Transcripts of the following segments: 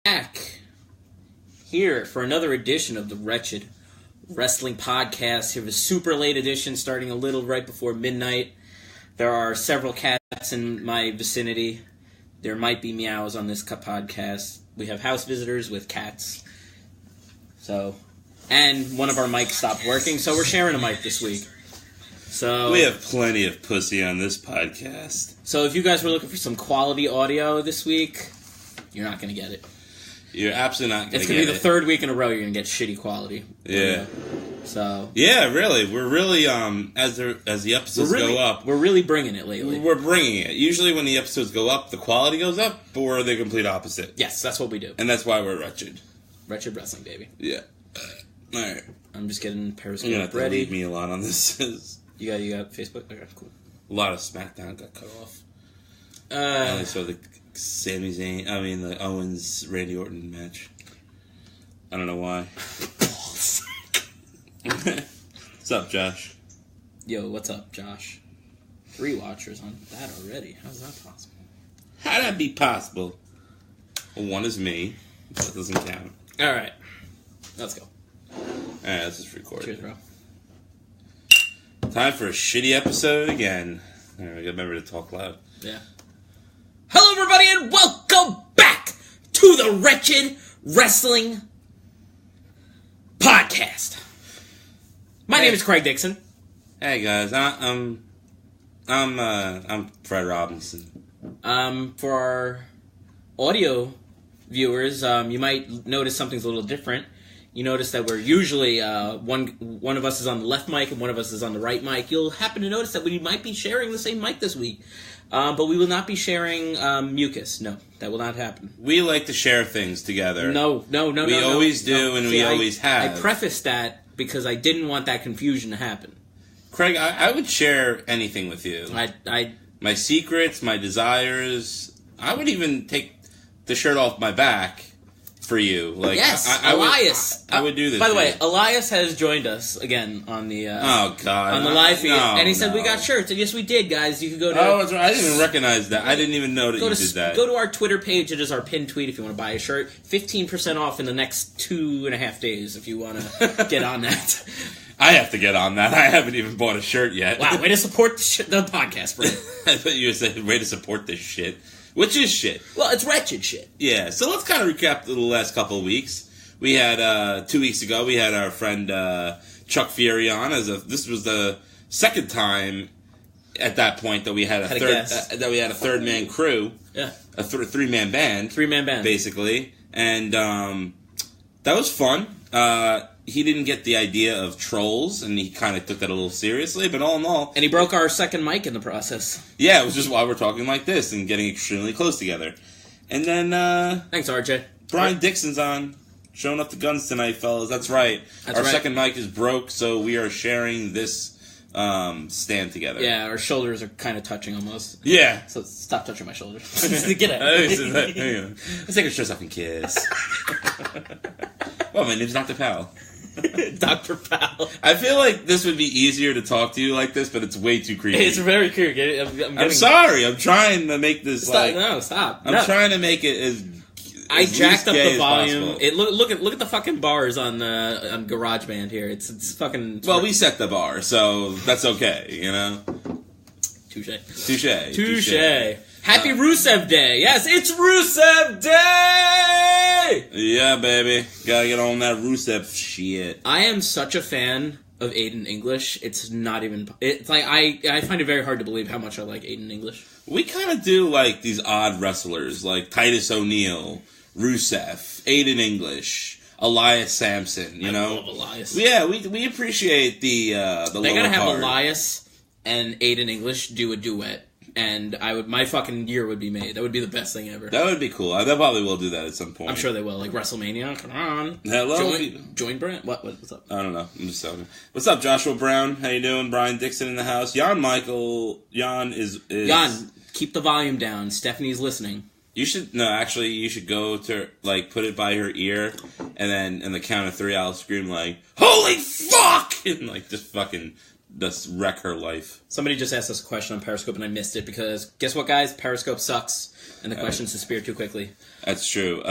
back here for another edition of the Wretched Wrestling Podcast. Here, a super late edition starting a little right before midnight. There are several cats in my vicinity. There might be meows on this podcast. We have house visitors with cats. And one of our mics stopped working, so we're sharing a mic this week. So we have plenty of pussy on this podcast. So if you guys were looking for some quality audio this week, you're not going to get it. You're absolutely not going to get it. It's going to be the third week in a row you're going to get shitty quality. Yeah. So yeah, really. We're really, as the episodes go up... We're really bringing it lately. We're bringing it. Usually when the episodes go up, the quality goes up, or the complete opposite. Yes, that's what we do. And that's why we're wretched. Wretched wrestling, baby. Yeah. Alright. I'm just getting Periscope You're going to have to ready. leave me a lot on this. You got Facebook? Okay, cool. A lot of SmackDown got cut off. I only saw the the Owens Randy Orton match. I don't know why. What's up, Josh? Yo, what's up, Josh? 3 watchers on that already. How's that possible? How'd that be possible? Well, one is me, so that doesn't count. Alright. Let's go. Alright, let's just record. Cheers, bro. Time for a shitty episode again. Alright, I gotta remember to talk loud. Yeah. Hello, everybody, and welcome back to the Wretched Wrestling Podcast. My name is Craig Dixon. Hey guys, I'm Fred Robinson. For our audio viewers, you might notice something's a little different. You notice that we're usually one of us is on the left mic and one of us is on the right mic. You'll happen to notice that we might be sharing the same mic this week, but we will not be sharing mucus. No, that will not happen. We like to share things together. No. We always do, and we always have. I prefaced that because I didn't want that confusion to happen. Craig, I would share anything with you. My secrets, my desires. I would even take the shirt off my back for you. Like, yes, Elias. I would do this. By the way, Elias has joined us again on the oh god on the live feed, and he said we got shirts. And yes, we did, guys. You could go to. Oh, that's right. I didn't even recognize that. I didn't even know that you did that. Go to our Twitter page. It is our pinned tweet if you want to buy a shirt. 15% off in the next 2.5 days if you want to get on that. I have to get on that. I haven't even bought a shirt yet. Wow, way to support the podcast, bro. I thought you were saying way to support this shit. Which is shit. Well, it's wretched shit. Yeah, so let's kind of recap the last couple of weeks. We had, 2 weeks ago, we had our friend Chuck Fury on. This was the second time at that point that we had a third man crew. Yeah. A 3-man band. 3-man band. Basically. And that was fun. He didn't get the idea of trolls, and he kind of took that a little seriously, but all in all... And he broke our second mic in the process. Yeah, it was just why we're talking like this and getting extremely close together. And then... Thanks, RJ. Brian Dixon's on, showing up the guns tonight, fellas. That's right. Our second mic is broke, so we are sharing this stand together. Yeah, our shoulders are kind of touching almost. Yeah. So stop touching my shoulders. Get out. Let's take a shirts off and kiss. Well, my name's Dr. Powell. Dr. Powell. I feel like this would be easier to talk to you like this, but it's way too creepy. It's very creepy. I'm sorry. I'm trying to make this stop. I'm trying to make it as I jacked up the volume. Possible. Look at the fucking bars on GarageBand here. It's fucking. Well, we set the bar, so that's okay. You know. Touche. Happy Rusev Day. Yes, it's Rusev Day! Yeah, baby. Gotta get on that Rusev shit. I am such a fan of Aiden English. It's not even... It's like, I find it very hard to believe how much I like Aiden English. We kind of do, like, these odd wrestlers, like Titus O'Neil, Rusev, Aiden English, Elias Sampson, you know? I love Elias. Yeah, we appreciate the They gotta have Elias and Aiden English do a duet. And my fucking year would be made. That would be the best thing ever. That would be cool. They probably will do that at some point. I'm sure they will. Like WrestleMania. Come on. Hello. Join Brent. What's up? I don't know. I'm just talking. What's up, Joshua Brown? How you doing? Brian Dixon in the house. Jan is... Jan, keep the volume down. Stephanie's listening. You should go to, like, put it by her ear, and then in the count of 3, I'll scream, like, holy fuck! And, like, just fucking just wreck her life. Somebody just asked us a question on Periscope, and I missed it because guess what, guys? Periscope sucks, and the questions disappear too quickly. That's true.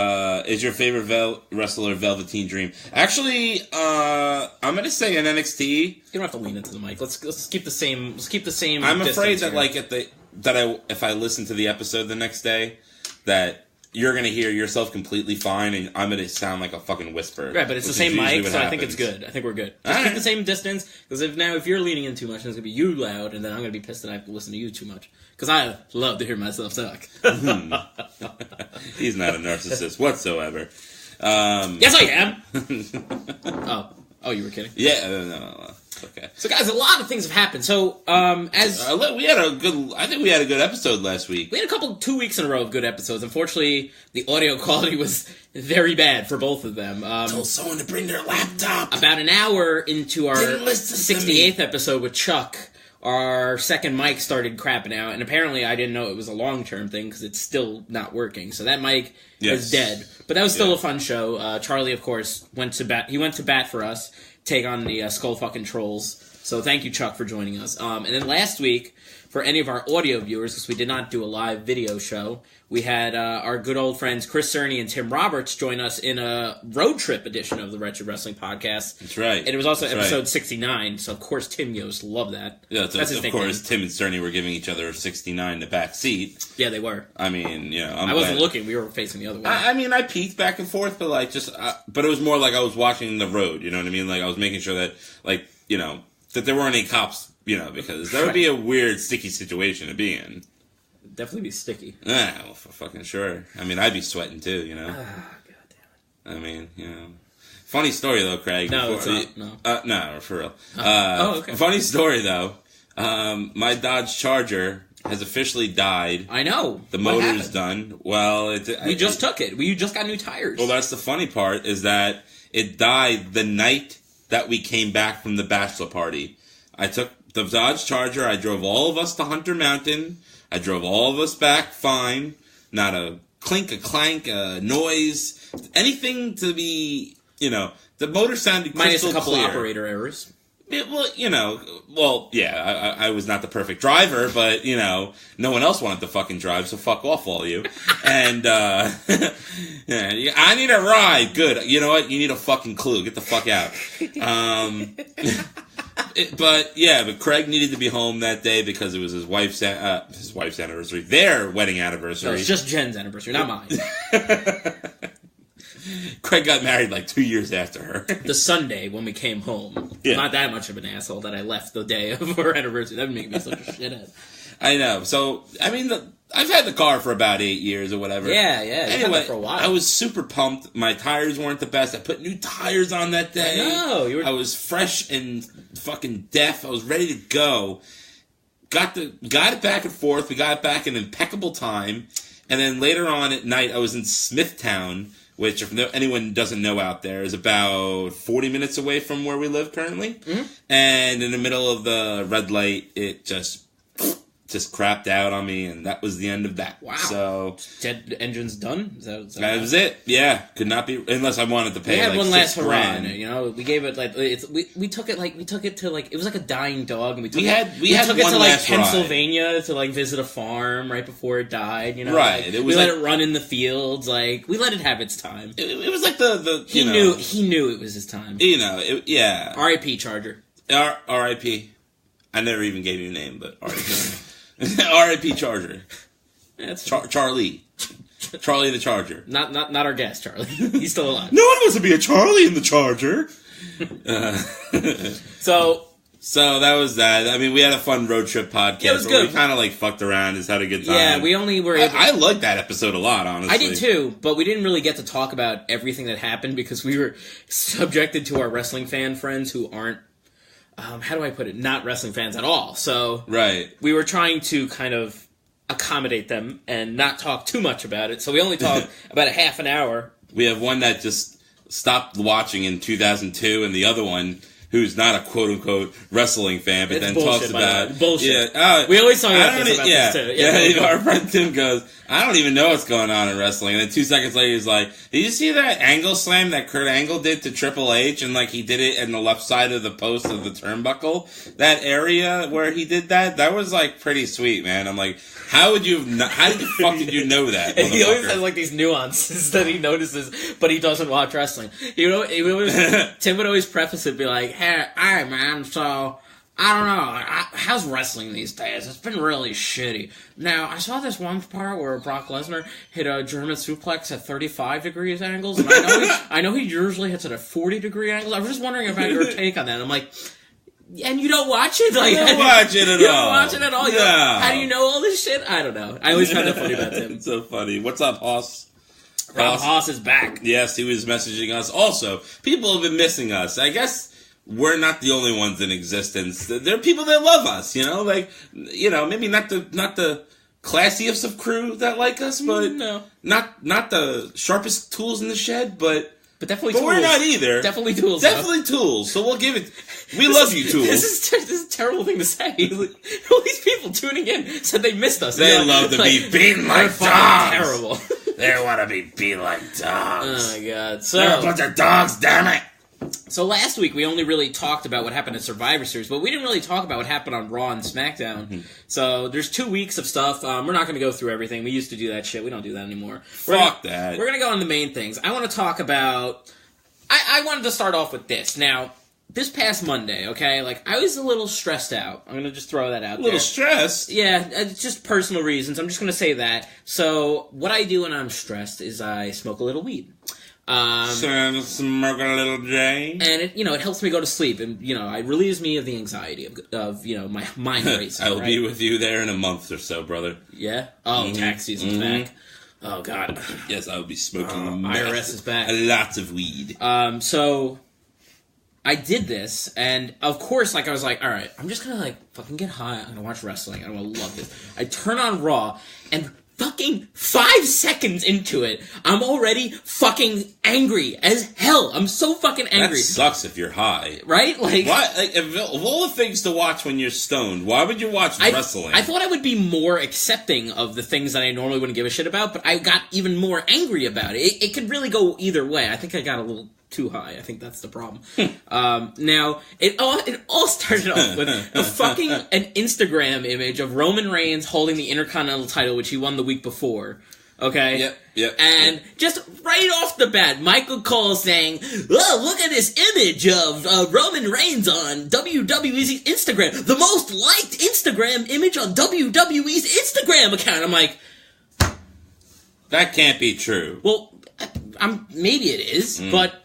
Is your favorite wrestler Velveteen Dream? Actually, I'm gonna say in NXT. You don't have to lean into the mic. Let's keep the same. Let's keep the same. I'm afraid that here. if I listen to the episode the next day, that you're gonna hear yourself completely fine, and I'm gonna sound like a fucking whisper. Right, but it's the same mic, so happens. I think it's good. I think we're good. Just keep the same distance, because if you're leaning in too much, then it's gonna be you loud, and then I'm gonna be pissed that I have to listen to you too much. Because I love to hear myself talk. He's not a narcissist whatsoever. Yes, I am. Oh, you were kidding? Yeah, no. Okay. So, guys, a lot of things have happened. So, we had a good. I think we had a good episode last week. We had 2 weeks in a row of good episodes. Unfortunately, the audio quality was very bad for both of them. Told someone to bring their laptop. About an hour into our 68th episode with Chuck, our second mic started crapping out, and apparently I didn't know it was a long-term thing because it's still not working. So that mic is dead. But that was still a fun show. Charlie, of course, went to bat. He went to bat for us, take on the Skull fucking Trolls. So thank you, Chuck, for joining us. And then last week, for any of our audio viewers, because we did not do a live video show, we had our good old friends Chris Cerny and Tim Roberts join us in a road trip edition of the Wretched Wrestling Podcast. That's right. And it was also episode 69, so of course Tim Yost loved that. Yeah, that's his nickname. Course, Tim and Cerny were giving each other 69 in the back seat. Yeah, they were. I mean, I wasn't looking. We were facing the other way. I mean, I peeked back and forth, but but it was more like I was watching the road. You know what I mean? Like I was making sure that, that there weren't any cops. Because that would be a weird, sticky situation to be in. Definitely be sticky. Yeah, well, for fucking sure. I mean, I'd be sweating too, God damn I it. mean, Funny story though, Craig. No, it's not. No. No, for real. Okay. Funny story though. My Dodge Charger has officially died. I know. The motor's done. Well, we just took it. We just got new tires. Well, that's the funny part is that it died the night that we came back from the bachelor party. I took the Dodge Charger. I drove all of us to Hunter Mountain. I drove all of us back fine. Not a clink, a clank, a noise, anything to be, the motor sounded crystal minus a couple clear. Operator errors. I was not the perfect driver, but, no one else wanted to fucking drive, so fuck off, all you. And, I need a ride. Good. You know what? You need a fucking clue. Get the fuck out. But Craig needed to be home that day because it was his wife's anniversary, their wedding anniversary. No, it's just Jen's anniversary, not mine. Craig got married 2 years after her. The Sunday when we came home. Yeah. Not that much of an asshole that I left the day of our anniversary. That would make me such a shithead. I know. So, I mean, I've had the car for about 8 years or whatever. Yeah. Anyway, for a while. I was super pumped. My tires weren't the best. I put new tires on that day. No, I was fresh and fucking deaf. I was ready to go. Got it back and forth. We got it back in impeccable time. And then later on at night, I was in Smithtown, which, if anyone doesn't know out there, is about 40 minutes away from where we live currently. Mm-hmm. And in the middle of the red light, it just crapped out on me, and that was the end of that. Wow. So Jet engine's done? That was it. Yeah. Could not be, unless I wanted to pay we had one last hurrah. $6,000. We gave it we took it to it was like a dying dog, and we took it to Pennsylvania to visit a farm right before it died, Right. We let it run in the fields, we let it have its time. It was like the he knew it was his time. Yeah. R.I.P. Charger. R.I.P. I never even gave you a name, but R.I.P. R.I.P. Charger. Charlie. Charlie the Charger. Not our guest, Charlie. He's still alive. No one wants to be a Charlie in the Charger. So that was that. I mean, we had a fun road trip podcast. Yeah, it was good. We kind of fucked around. Just had a good time. Yeah, we only were able... I liked that episode a lot, honestly. I did too, but we didn't really get to talk about everything that happened because we were subjected to our wrestling fan friends who aren't, how do I put it, not wrestling fans at all. So right. We were trying to kind of accommodate them and not talk too much about it. So we only talked about a half an hour. We have one that just stopped watching in 2002, and the other one who's not a quote-unquote wrestling fan, but It's then bullshit, talks by the about... way. Bullshit. Yeah, we always talk about this too. Yeah, our friend Tim goes, I don't even know what's going on in wrestling. And then 2 seconds later, he's like, did you see that angle slam that Kurt Angle did to Triple H? And, like, he did it in the left side of the post of the turnbuckle. That area where he did that was, like, pretty sweet, man. I'm like, how did the fuck did you know that? He always has, like, these nuances that he notices, but he doesn't watch wrestling. Tim would always preface it, be like, hey man, so... I don't know. How's wrestling these days? It's been really shitty. Now, I saw this one part where Brock Lesnar hit a German suplex at 35 degrees angles, and I know he usually hits it at 40-degree angles. I was just wondering about your take on that. I'm like, and you don't watch it? Like, you don't watch it at all. You don't watch it at all? No. How do you know all this shit? I don't know. I always find that funny about Tim. It's so funny. What's up, Hoss? Rob Hoss is back. Yes, he was messaging us. Also, people have been missing us. I guess... we're not the only ones in existence. There are people that love us, like, maybe not the classiest of crew that like us, but no. not the sharpest tools in the shed, but definitely but tools. We're not either. Definitely tools. Definitely tools. So we'll give it. We love you, tools. This is a terrible thing to say. All these people tuning in said they missed us. They love to be beaten like dogs. Terrible. They want to be beaten like dogs. Oh my god. They're a bunch of dogs. Damn it. So last week we only really talked about what happened at Survivor Series, but we didn't really talk about what happened on Raw and SmackDown. Mm-hmm. So there's 2 weeks of stuff. We're not going to go through everything. We used to do that shit. We don't do that anymore. Fuck that. We're going to go on the main things. I want to talk about... I wanted to start off with this. Now, this past Monday, okay, I was a little stressed out. I'm going to just throw that out there. A little stressed? Yeah, it's just personal reasons. I'm just going to say that. So what I do when I'm stressed is I smoke a little weed. Smoke a little J. And it helps me go to sleep, and it relieves me of the anxiety of my mind racing. I will be with you there in a month or so, brother. Yeah. Oh, tax season's back. Oh God. Yes, I will be smoking. IRS is back. Lots of weed. So I did this, and of course, I was like, all right, I'm just gonna fucking get high. I'm gonna watch wrestling. I'm gonna love this. I turn on Raw, and fucking 5 seconds into it, I'm already fucking angry as hell. I'm so fucking angry. That sucks if you're high. Right? Why? Of all the things to watch when you're stoned, why would you watch wrestling? I thought I would be more accepting of the things that I normally wouldn't give a shit about, but I got even more angry about it. It could really go either way. I think I got a little too high. I think that's the problem. Now, it all started off with an Instagram image of Roman Reigns holding the Intercontinental title, which he won the week before. Okay? Yep. And just right off the bat, Michael Cole saying, oh, look at this image of Roman Reigns on WWE's Instagram. The most liked Instagram image on WWE's Instagram account. I'm like... that can't be true. Well, maybe it is, but...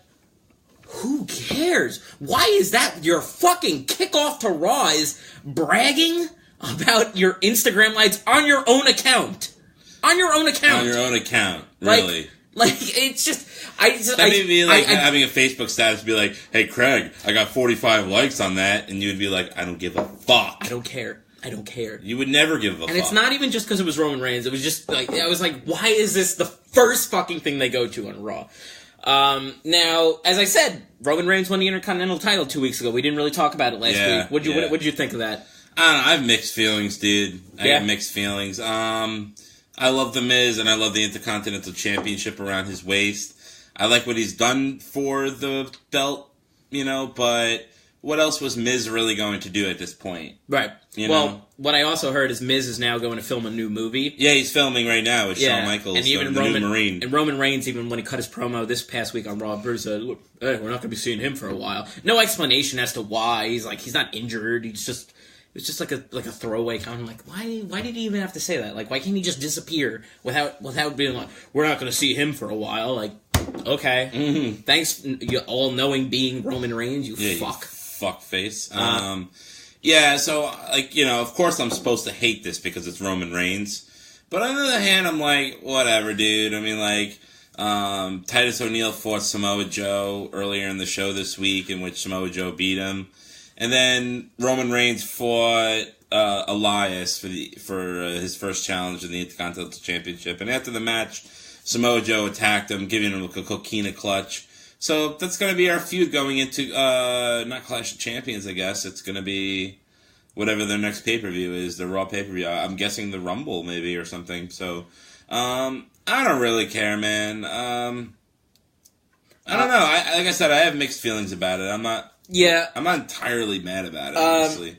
who cares? Why is that your fucking kickoff to Raw is bragging about your Instagram likes on your own account? On your own account. On your own account, really. It's just... That may be having a Facebook status be like, hey, Craig, I got 45 likes on that, and you would be like, I don't give a fuck. I don't care. You would never give a fuck. And it's not even just because it was Roman Reigns. It was just I was like, why is this the first fucking thing they go to on Raw? Now, as I said, Roman Reigns won the Intercontinental title 2 weeks ago. We didn't really talk about it last week. What'd you think of that? I don't know. I have mixed feelings, dude. I have mixed feelings. I love The Miz, and I love the Intercontinental Championship around his waist. I like what he's done for the belt, but what else was Miz really going to do at this point? Right. What I also heard is Miz is now going to film a new movie. Yeah, he's filming right now with Shawn Michaels, and even the new Marine. And Roman Reigns, even when he cut his promo this past week on Raw, Bruce said, look, hey, we're not going to be seeing him for a while. No explanation as to why. He's not injured. It's just like a throwaway comment. Like, why did he even have to say that? Like, why can't he just disappear without being like, we're not going to see him for a while? Like, okay. Mm-hmm. Thanks, you all-knowing being Roman Reigns, you fuck. You fuck face. Yeah, so, of course I'm supposed to hate this because it's Roman Reigns. But on the other hand, I'm like, whatever, dude. I mean, Titus O'Neil fought Samoa Joe earlier in the show this week, in which Samoa Joe beat him. And then Roman Reigns fought Elias for his first challenge in the Intercontinental Championship. And after the match, Samoa Joe attacked him, giving him a coquina clutch. So that's going to be our feud going into, not Clash of Champions, I guess. It's going to be whatever their next pay-per-view is, the Raw pay-per-view. I'm guessing the Rumble, maybe, or something. So, I don't really care, man. I don't know. Like I said, I have mixed feelings about it. I'm not entirely mad about it, honestly.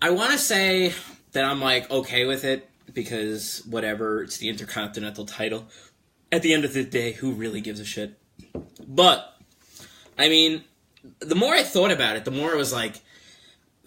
I want to say that I'm, like, okay with it, because whatever, it's the Intercontinental title. At the end of the day, who really gives a shit? But, I mean, the more I thought about it, the more I was like,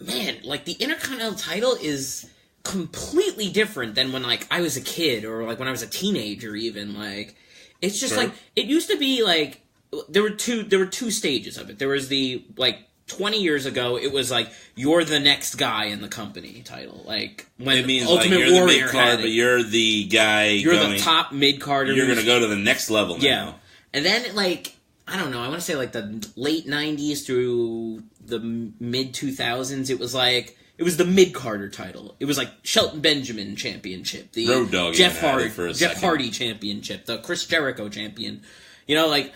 man, like, the Intercontinental title is completely different than when, like, I was a kid, or, like, when I was a teenager, even. Like, it's just, like, it used to be, like, there were two stages of it. There was the, like, 20 years ago, it was like, you're the next guy in the company title. Like, when it means Ultimate like you're Warrior the mid-card, but you're the guy you're the top mid-carder. You're going to go to the next level now. Yeah. And then, like, I don't know, I want to say, like, the late 90s through the mid-2000s, it was the mid-carder title. It was, like, Shelton Benjamin Championship. The Road Dogg Jeff Hardy Championship. The Chris Jericho Champion. You know, like,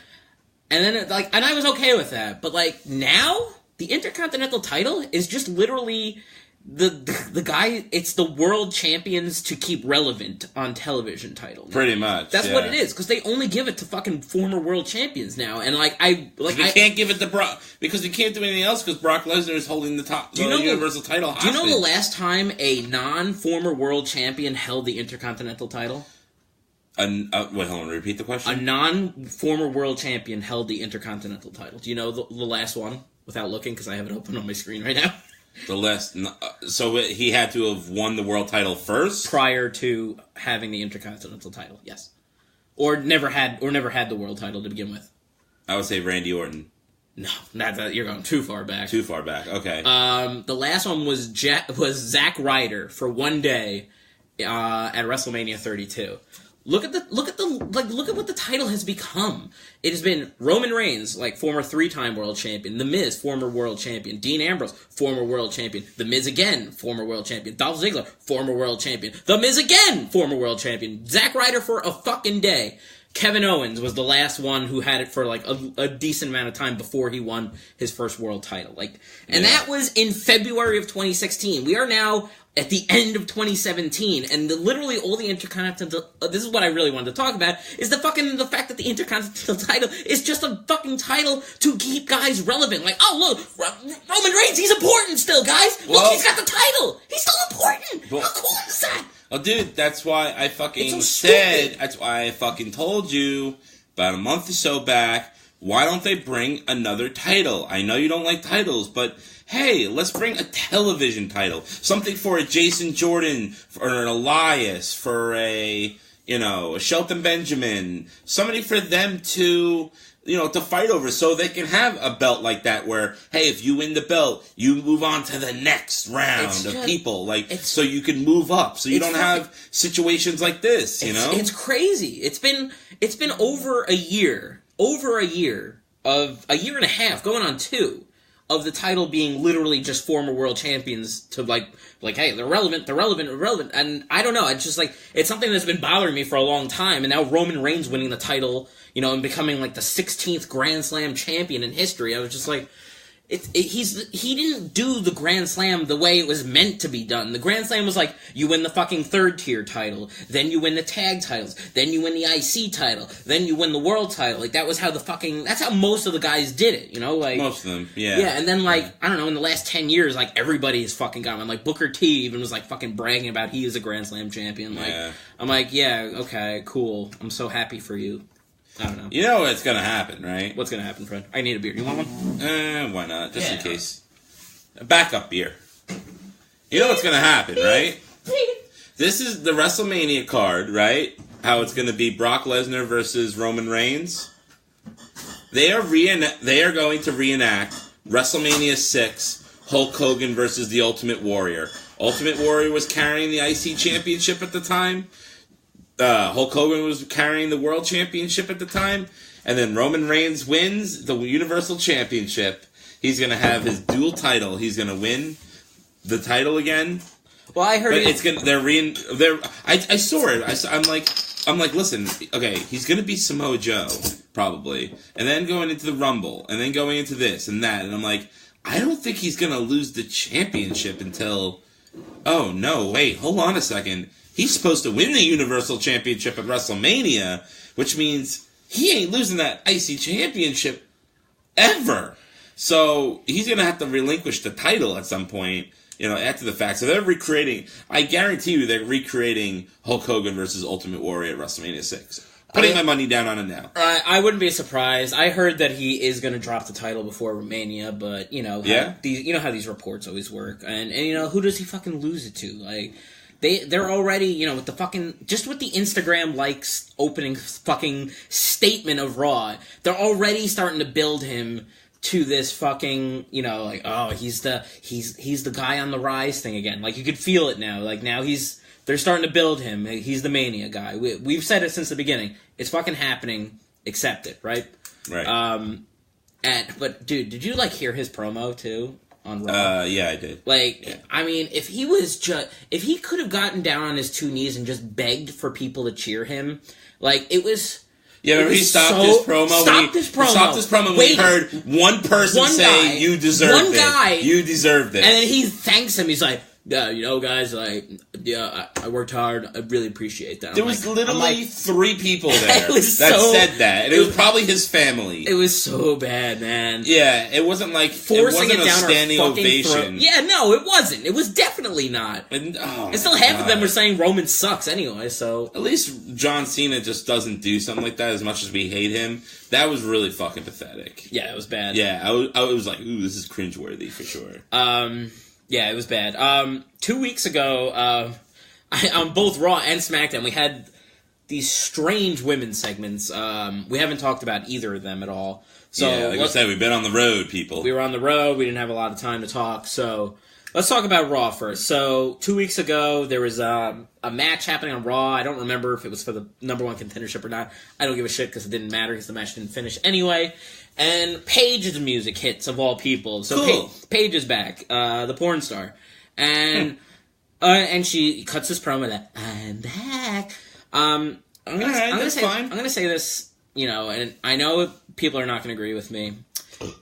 and then, like, and I was okay with that. But, like, now, the Intercontinental title is just literally the guy, it's the world champions to keep relevant on television title. Pretty much. That's what it is, because they only give it to fucking former world champions now. And, like, I can't give it to Brock, because we can't do anything else, because Brock Lesnar is holding the Universal title hostage. Do you know the last time a non-former world champion held the Intercontinental title? Wait, hold on, repeat the question? A non-former world champion held the Intercontinental title. Do you know the last one? Without looking, because I have it open on my screen right now. The last... So he had to have won the world title first? Prior to having the Intercontinental title, yes. Or never had the world title to begin with. I would say Randy Orton. No, not that. You're going too far back. Too far back, okay. The last one was Zack Ryder for one day at WrestleMania 32. Look at what the title has become. It has been Roman Reigns, like, former 3-time world champion. The Miz, former world champion. Dean Ambrose, former world champion. The Miz again, former world champion. Dolph Ziggler, former world champion. The Miz again, former world champion. Zack Ryder for a fucking day. Kevin Owens was the last one who had it for, like, a decent amount of time before he won his first world title. Like, and that was in February of 2016. We are now at the end of 2017, and literally all the Intercontinental... this is what I really wanted to talk about, is the fact that the Intercontinental title is just a fucking title to keep guys relevant. Like, oh, look, Roman Reigns, he's important still, guys! Look, he's got the title! He's still important! How cool is that? Oh, dude, that's why I fucking that's why I fucking told you about a month or so back, why don't they bring another title? I know you don't like titles, but hey, let's bring a television title. Something for a Jason Jordan, for an Elias, for a Shelton Benjamin. Somebody for them to fight over, so they can have a belt like that where, hey, if you win the belt, you move on to the next round of people. Like, so you can move up, so you don't have situations like this, It's crazy. It's been over a year and a half, going on 2, of the title being literally just former world champions to, like, hey, they're relevant. And I don't know, it's just, like, it's something that's been bothering me for a long time, and now Roman Reigns winning the title, and becoming, like, the 16th Grand Slam champion in history. I was just like, he didn't do the Grand Slam the way it was meant to be done. The Grand Slam was like, you win the fucking 3rd tier title, then you win the tag titles, then you win the IC title, then you win the world title. Like, that's how most of the guys did it, like... Most of them, yeah. Yeah, and then, like, I don't know, in the last 10 years, like, everybody has fucking got one. Like, Booker T even was, like, fucking bragging about he is a Grand Slam champion. Like, I'm like, yeah, okay, cool. I'm so happy for you. I don't know. You know what's going to happen, right? What's going to happen, Fred? I need a beer. You want one? Why not? Just in case. A backup beer. You know what's going to happen, right? This is the WrestleMania card, right? How it's going to be Brock Lesnar versus Roman Reigns. They are going to reenact WrestleMania 6, Hulk Hogan versus the Ultimate Warrior. Ultimate Warrior was carrying the IC Championship at the time. Hulk Hogan was carrying the World Championship at the time, and then Roman Reigns wins the Universal Championship. He's going to have his dual title. He's going to win the title again. Well, I heard but it's going to... I saw it. I'm like, I'm like, listen, okay, he's going to be Samoa Joe, probably. And then going into the Rumble. And then going into this and that. And I'm like, I don't think he's going to lose the championship until... Oh, no, wait, hold on a second. He's supposed to win the Universal Championship at WrestleMania, which means he ain't losing that IC Championship ever. So he's going to have to relinquish the title at some point, after the fact. So they're recreating, I guarantee you they're recreating Hulk Hogan versus Ultimate Warrior at WrestleMania 6. Putting my money down on it now. I wouldn't be surprised. I heard that he is going to drop the title before Mania, but how these reports always work. And who does he fucking lose it to? Like, they're already, with the fucking, just with the Instagram likes opening fucking statement of Raw, they're already starting to build him to this fucking, he's the guy on the rise thing again. Like, you could feel it now. Like, now they're starting to build him. He's the Mania guy. We've said it since the beginning. It's fucking happening. Accept it, right? Right. But dude, did you hear his promo too on Raw? Yeah, I did. I mean, if he could have gotten down on his two knees and just begged for people to cheer him, it was. Yeah, remember he stopped his promo. He stopped his promo when he heard one person say, "You deserved it. You deserved it." And then he thanks him. He's like, "Yeah, guys, I worked hard. I really appreciate that." There was literally 3 people there that said that, and it was probably his family. It was so bad, man. Yeah, it wasn't like forcing it down a standing ovation. Throat. Yeah, no, it wasn't. It was definitely not. And still half of them were saying Roman sucks anyway. So at least John Cena just doesn't do something like that. As much as we hate him, that was really fucking pathetic. Yeah, it was bad. Yeah, I was like, ooh, this is cringeworthy for sure. Yeah, it was bad. 2 weeks ago, on both Raw and SmackDown, we had these strange women's segments. We haven't talked about either of them at all. So, yeah, like I said, we've been on the road, people. We were on the road. We didn't have a lot of time to talk. So let's talk about Raw first. So 2 weeks ago, there was a match happening on Raw. I don't remember if it was for the number 1 contendership or not. I don't give a shit because it didn't matter because the match didn't finish anyway. And Paige's music hits, of all people. So cool. Paige is back, the porn star. And she cuts this promo that, I'm back. I'm gonna say this, and I know people are not going to agree with me,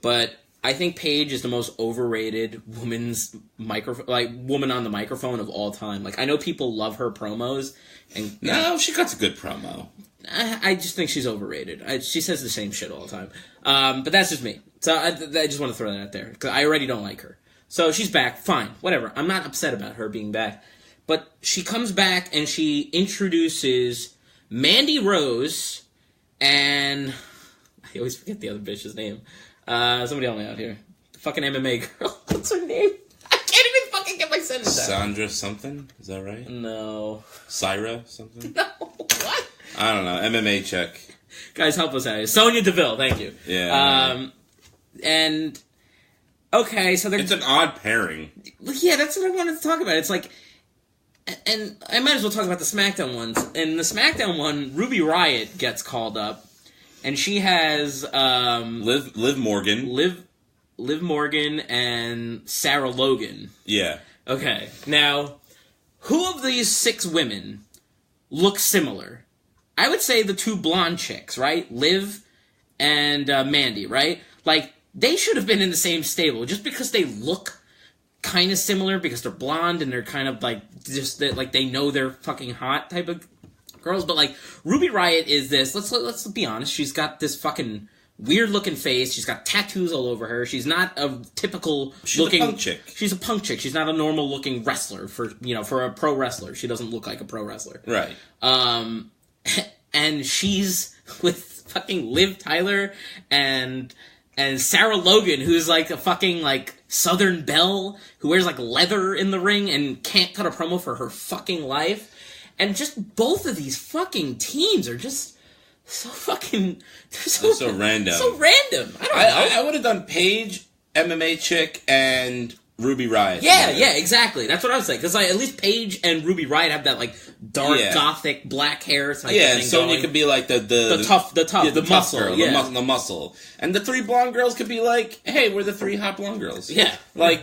but I think Paige is the most overrated woman on the microphone of all time. I know people love her promos. And no, she cuts a good promo. I just think she's overrated. She says the same shit all the time. But that's just me. So I just want to throw that out there, because I already don't like her. So she's back, fine, whatever. I'm not upset about her being back. But she comes back and she introduces Mandy Rose and... I always forget the other bitch's name. Somebody help me out here. The fucking MMA girl. What's her name? I can't even fucking get my sentence out. Sandra something? Is that right? No. Syra something? No. What? I don't know. MMA check. Guys, help us out here. Sonya Deville, thank you. Yeah. And... Okay, so it's an odd pairing. Yeah, that's what I wanted to talk about. It's like... And I might as well talk about the SmackDown ones. In the SmackDown one, Ruby Riott gets called up. And she has... Liv Morgan. Liv Morgan and Sarah Logan. Yeah. Okay, now, who of these 6 women look similar? I would say the 2 blonde chicks, right? Liv and Mandy, right? They should have been in the same stable, just because they look kind of similar, because they're blonde and they're kind of they know they're fucking hot type of girls. But Ruby Riott is this. Let's be honest. She's got this fucking weird looking face. She's got tattoos all over her. She's not a typical looking. She's a punk chick. She's a punk chick. She's not a normal looking wrestler for a pro wrestler. She doesn't look like a pro wrestler. Right. And she's with fucking Liv Tyler and Sarah Logan, who's a fucking Southern Belle, who wears leather in the ring and can't cut a promo for her fucking life. And just both of these fucking teams are just so fucking... They're so random. So random. I don't know. I would have done Paige, MMA chick, and Ruby Riott. Yeah, exactly. That's what I was saying. Because at least Paige and Ruby Riott have that dark gothic black hair type yeah, of thing. Sonya could be like the tough, the muscle, girl, the muscle, and the 3 blonde girls could be like, hey, we're the 3 hot blonde girls. Yeah, they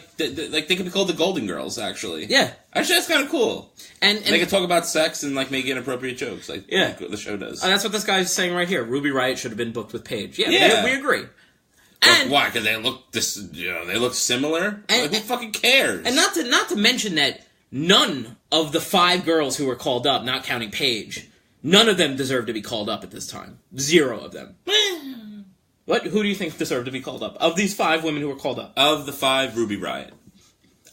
could be called the Golden Girls. Actually, yeah. Actually, that's kind of cool. And they could talk about sex and make inappropriate jokes, like the show does. And that's what this guy's saying right here. Ruby Riott should have been booked with Paige. Yeah. We agree. And why? Because they look similar. Who fucking cares? And not to mention that none of the 5 girls who were called up, not counting Paige, none of them deserve to be called up at this time. 0 of them. What? Who do you think deserved to be called up? Of these 5 women who were called up? Of the 5, Ruby Riott.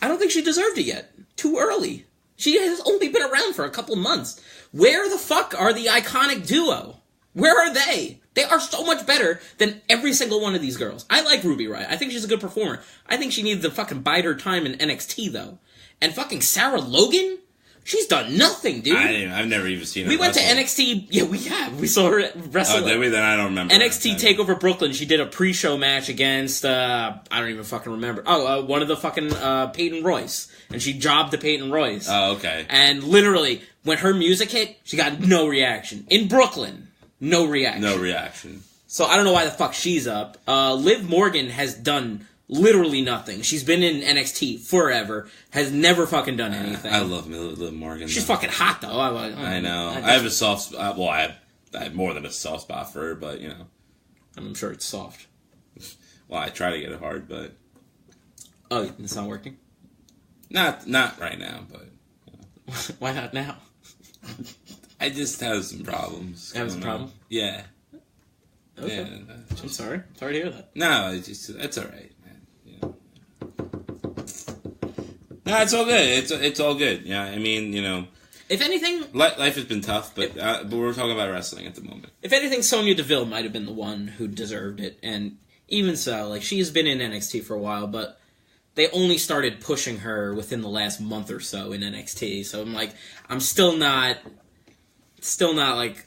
I don't think she deserved it yet. Too early. She has only been around for a couple months. Where the fuck are the iconic duo? Where are they? They are so much better than every single one of these girls. I like Ruby Riott. I think she's a good performer. I think she needs to fucking bide her time in NXT, though. And fucking Sarah Logan? She's done nothing, dude. I've never even seen her. We went to NXT. Yeah, we have. We saw her wrestle. Oh, did we? Then I don't remember. NXT TakeOver Brooklyn. She did a pre-show match against, I don't even fucking remember. One of the fucking Peyton Royce. And she jobbed to Peyton Royce. Oh, okay. And literally, when her music hit, she got no reaction. In Brooklyn. No reaction. No reaction. So I don't know why the fuck she's up. Liv Morgan has done literally nothing. She's been in NXT forever. Has never fucking done anything. I love Liv Morgan. She's fucking hot, though. I know. I have a soft spot. Well, I have more than a soft spot for her, but, I'm sure it's soft. Well, I try to get it hard, but... Oh, it's not working? Not right now, but... Why not now? I just have some problems. Have some problems? Yeah. Okay. Yeah, I'm sorry. Sorry to hear that. No, it's all right, man. Yeah. No, it's all good. It's all good. Yeah, I mean, If anything... Life has been tough, but we're talking about wrestling at the moment. If anything, Sonya Deville might have been the one who deserved it. And even so, she's been in NXT for a while, but they only started pushing her within the last month or so in NXT. So I'm still not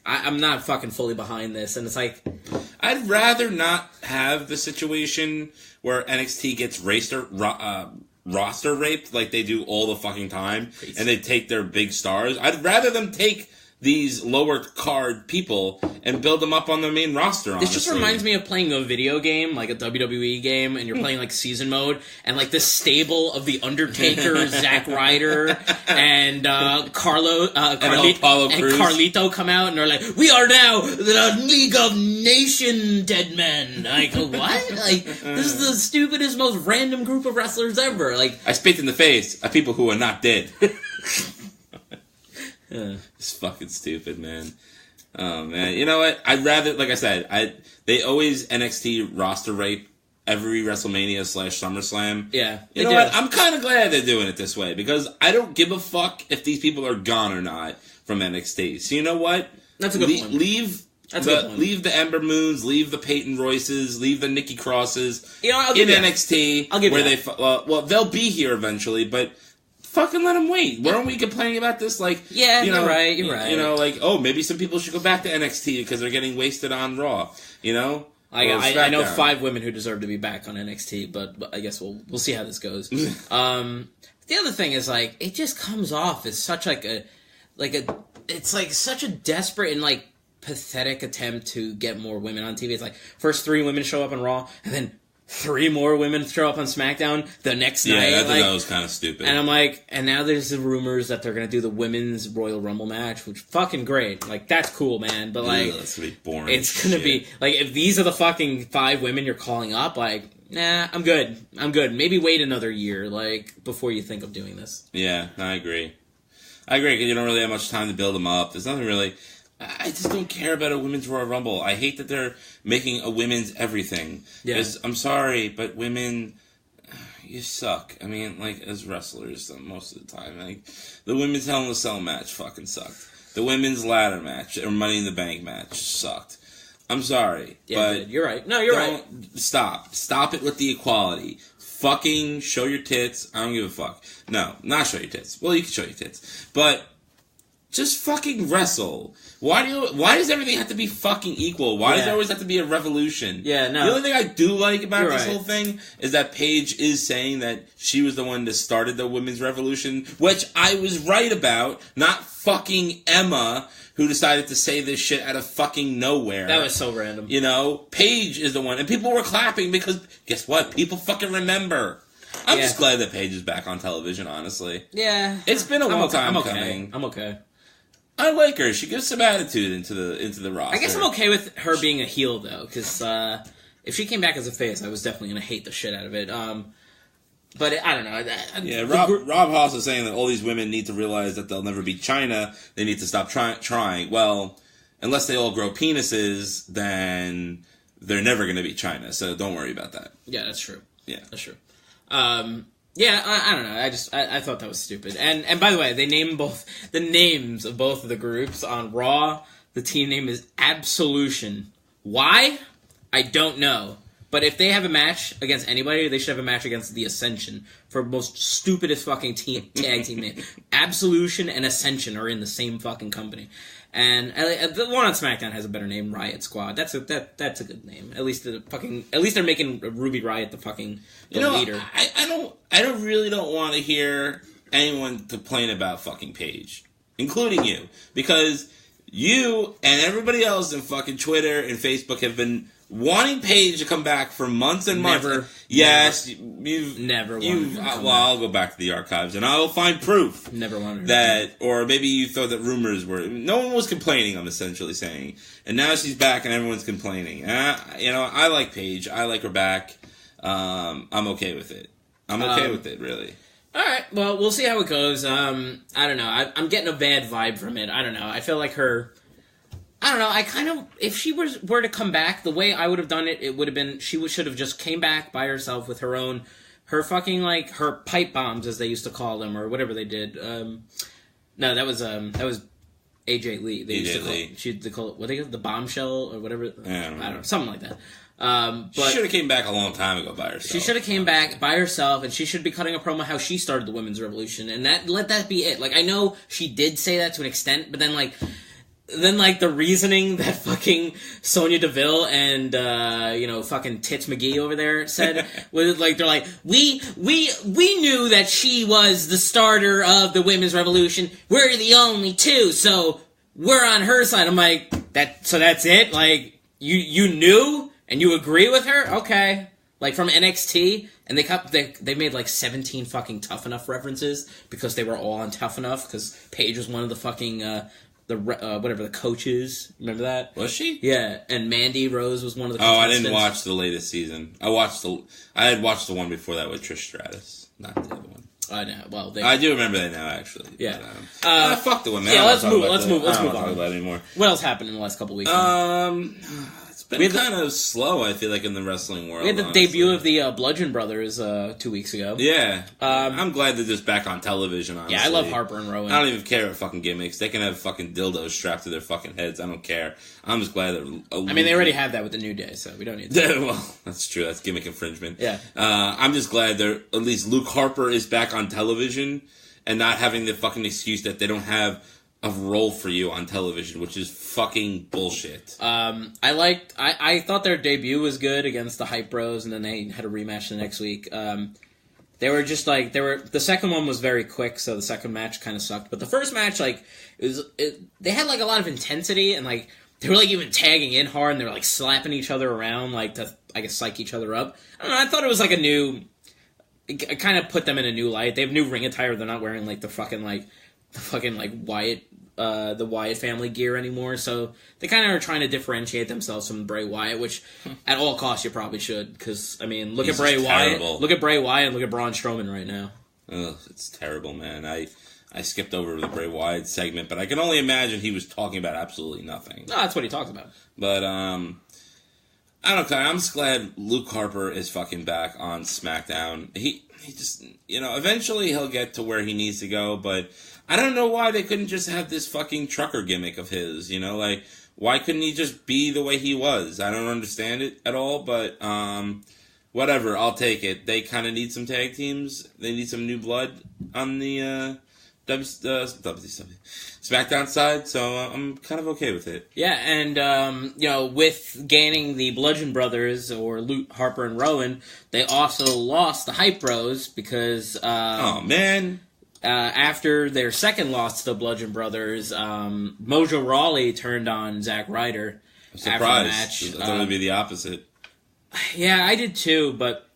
I'm not fucking fully behind this. And it's I'd rather not have the situation where NXT gets roster raped like they do all the fucking time, and they take their big stars. I'd rather them take these lower card people and build them up on the main roster, honestly. This just reminds me of playing a video game, like a WWE game, and you're playing season mode, and this stable of The Undertaker, Zack Ryder, and Carlito come out, and they're like, we are now the League of Nation Dead Men. What? This is the stupidest, most random group of wrestlers ever. I spit in the face of people who are not dead. It's fucking stupid, man. Oh, man. You know what? I'd rather, like I said, they always NXT roster rape every WrestleMania / SummerSlam. Yeah. You know what? I'm kind of glad they're doing it this way, because I don't give a fuck if these people are gone or not from NXT. So you know what? That's a good point. Leave the Ember Moons, leave the Peyton Royces, leave the Nikki Crosses in NXT. I'll give you that. Well, they'll be here eventually, but... Fucking let them wait. Weren't we complaining about this? You're right. Maybe some people should go back to NXT because they're getting wasted on Raw. I know 5 women who deserve to be back on NXT, but I guess we'll see how this goes. The other thing is it just comes off as such such a desperate and pathetic attempt to get more women on TV. It's first 3 women show up on Raw, and then 3 more women show up on SmackDown the next night. Yeah, I thought that was kind of stupid. And I'm and now there's the rumors that they're going to do the women's Royal Rumble match, which fucking great. That's cool, man. But that's going to be boring. It's going to be, if these are the fucking 5 women you're calling up, nah, I'm good. Maybe wait another year, before you think of doing this. Yeah, I agree. Because you don't really have much time to build them up. There's nothing really... I just don't care about a women's Royal Rumble. I hate that they're making a women's everything. Yeah. I'm sorry, but women, you suck. I mean, as wrestlers, most of the time. The women's Hell in a Cell match fucking sucked. The women's ladder match, or Money in the Bank match, sucked. I'm sorry, but... You're right. No, you're right. Stop. Stop it with the equality. Fucking show your tits. I don't give a fuck. No, not show your tits. Well, you can show your tits. But... just fucking wrestle. Why does everything have to be fucking equal? Why does there always have to be a revolution? Yeah, no. The only thing I do like about this whole thing is that Paige is saying that she was the one that started the women's revolution, which I was right about, not fucking Emma, who decided to say this shit out of fucking nowhere. That was so random. You know, Paige is the one, and people were clapping because, guess what? People fucking remember. I'm just glad that Paige is back on television, honestly. Yeah. It's been a long time coming. I'm okay. I like her. She gives some attitude into the roster. I guess I'm okay with her being a heel, though, because if she came back as a face, I was definitely going to hate the shit out of it. But I don't know. Rob Haas is saying that all these women need to realize that they'll never beat China. They need to stop trying. Well, unless they all grow penises, then they're never going to beat China. So don't worry about that. Yeah, that's true. Yeah, that's true. Yeah, I don't know. I thought that was stupid. And by the way, they named the names of both of the groups on Raw. The team name is Absolution. Why? I don't know. But if they have a match against anybody, they should have a match against the Ascension for most stupidest fucking tag team name. Absolution and Ascension are in the same fucking company. And the one on SmackDown has a better name, Riot Squad. That's a good name. At least they're making Ruby Riot the leader. I really don't want to hear anyone complain about fucking Paige, including you, because you and everybody else in fucking Twitter and Facebook have been wanting Paige to come back for months and months. You've never wanted her. Well, I'll go back to the archives and I'll find proof. Never wanted her that, or maybe you thought that rumors were. No one was complaining. I'm essentially saying, and now she's back and everyone's complaining. I like Paige. I like her back. I'm okay with it. I'm okay with it, really. All right. Well, we'll see how it goes. I don't know. I'm getting a bad vibe from it. I don't know. I feel like her. I don't know. If she were to come back, the way I would have done it would have been she should have just came back by herself with her fucking her pipe bombs, as they used to call them, or whatever they did. No, that was AJ Lee. They used to call it what they call it, the bombshell or whatever. I don't know, something like that. But she should have came back a long time ago by herself. She should have came back by herself, and she should be cutting a promo how she started the women's revolution, and let that be it. I know she did say that to an extent, but then the reasoning that fucking Sonya Deville and fucking Tits McGee over there said was they're like, we knew that she was the starter of the women's revolution. We're the only two, so we're on her side. I'm like, so that's it? You knew and you agree with her? Okay. From NXT, and they made 17 fucking Tough Enough references because they were all on Tough Enough because Paige was one of the fucking the coaches. Remember that? Was she? Yeah, and Mandy Rose was one of the contestants. Oh, I didn't watch the latest season. I had watched the one before that with Trish Stratus, not the other one. I know. Well, I do remember that now, actually. Yeah. But, fuck the women. Yeah, let's move on. I don't talk about it anymore. What else happened in the last couple weeks? It's been kind of slow, I feel like, in the wrestling world. We had the debut of the Bludgeon Brothers 2 weeks ago. Yeah. I'm glad they're just back on television, honestly. Yeah, I love Harper and Rowan. I don't even care about fucking gimmicks. They can have fucking dildos strapped to their fucking heads. I don't care. I'm just glad they're... they already have that with the New Day, so we don't need that. Well, that's true. That's gimmick infringement. Yeah. I'm just glad at least Luke Harper is back on television and not having the fucking excuse that they don't have a role for you on television, which is fucking bullshit. I thought their debut was good against the Hype Bros, and then they had a rematch the next week. They were just the second one was very quick, so the second match kind of sucked. But the first match, they had a lot of intensity, and they were even tagging in hard, and they were slapping each other around, to psych each other up. I don't know. I thought it was a new. It kind of put them in a new light. They have new ring attire. They're not wearing the fucking Wyatt. The Wyatt family gear anymore, so they kind of are trying to differentiate themselves from Bray Wyatt, which at all costs you probably should, because look at Bray Wyatt, look at Bray Wyatt, and look at Braun Strowman right now. Ugh, it's terrible, man. I skipped over the Bray Wyatt segment, but I can only imagine he was talking about absolutely nothing. No, that's what he talked about. But I don't know. I'm just glad Luke Harper is fucking back on SmackDown. He just eventually he'll get to where he needs to go, but I don't know why they couldn't just have this fucking trucker gimmick of his, why couldn't he just be the way he was? I don't understand it at all, but whatever, I'll take it. They kind of need some tag teams. They need some new blood on the WCW SmackDown side, so I'm kind of okay with it. Yeah, and with gaining the Bludgeon Brothers or Luke Harper and Rowan, they also lost the Hype Bros because oh man. After their second loss to the Bludgeon Brothers, Mojo Rawley turned on Zack Ryder after the match. I thought it would be the opposite. Yeah, I did too, but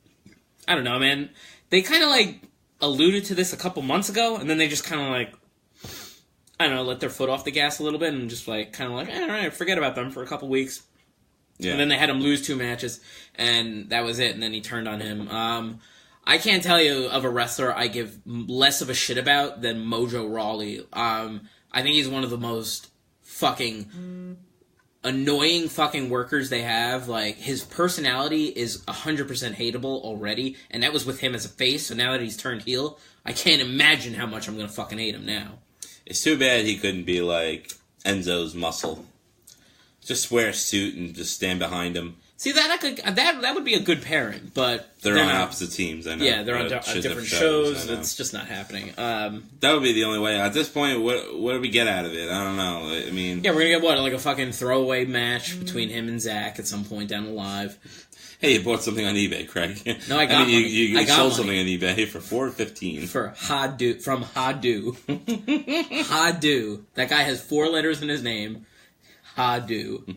I don't know, man. They kind of alluded to this a couple months ago, and then they just kind of I don't know, let their foot off the gas a little bit and just all right, forget about them for a couple weeks. Yeah. And then they had him lose 2 matches, and that was it. And then he turned on him. I can't tell you of a wrestler I give less of a shit about than Mojo Rawley. I think he's one of the most fucking annoying fucking workers they have. His personality is 100% hateable already, and that was with him as a face, so now that he's turned heel, I can't imagine how much I'm gonna fucking hate him now. It's too bad he couldn't be like Enzo's Muscle. Just wear a suit and just stand behind him. See, that would be a good pairing, but they're on opposite teams, I know. Yeah, they're on different shows. It's just not happening. That would be the only way. At this point, what do we get out of it? I don't know. I mean... Yeah, we're going to get, a fucking throwaway match between him and Zack at some point down the live. Hey, you bought something on eBay, Craig. No, I got money. You sold something on eBay for $4.15. For Hadu, from Hadu. Hadu. That guy has 4 letters in his name. Hadu.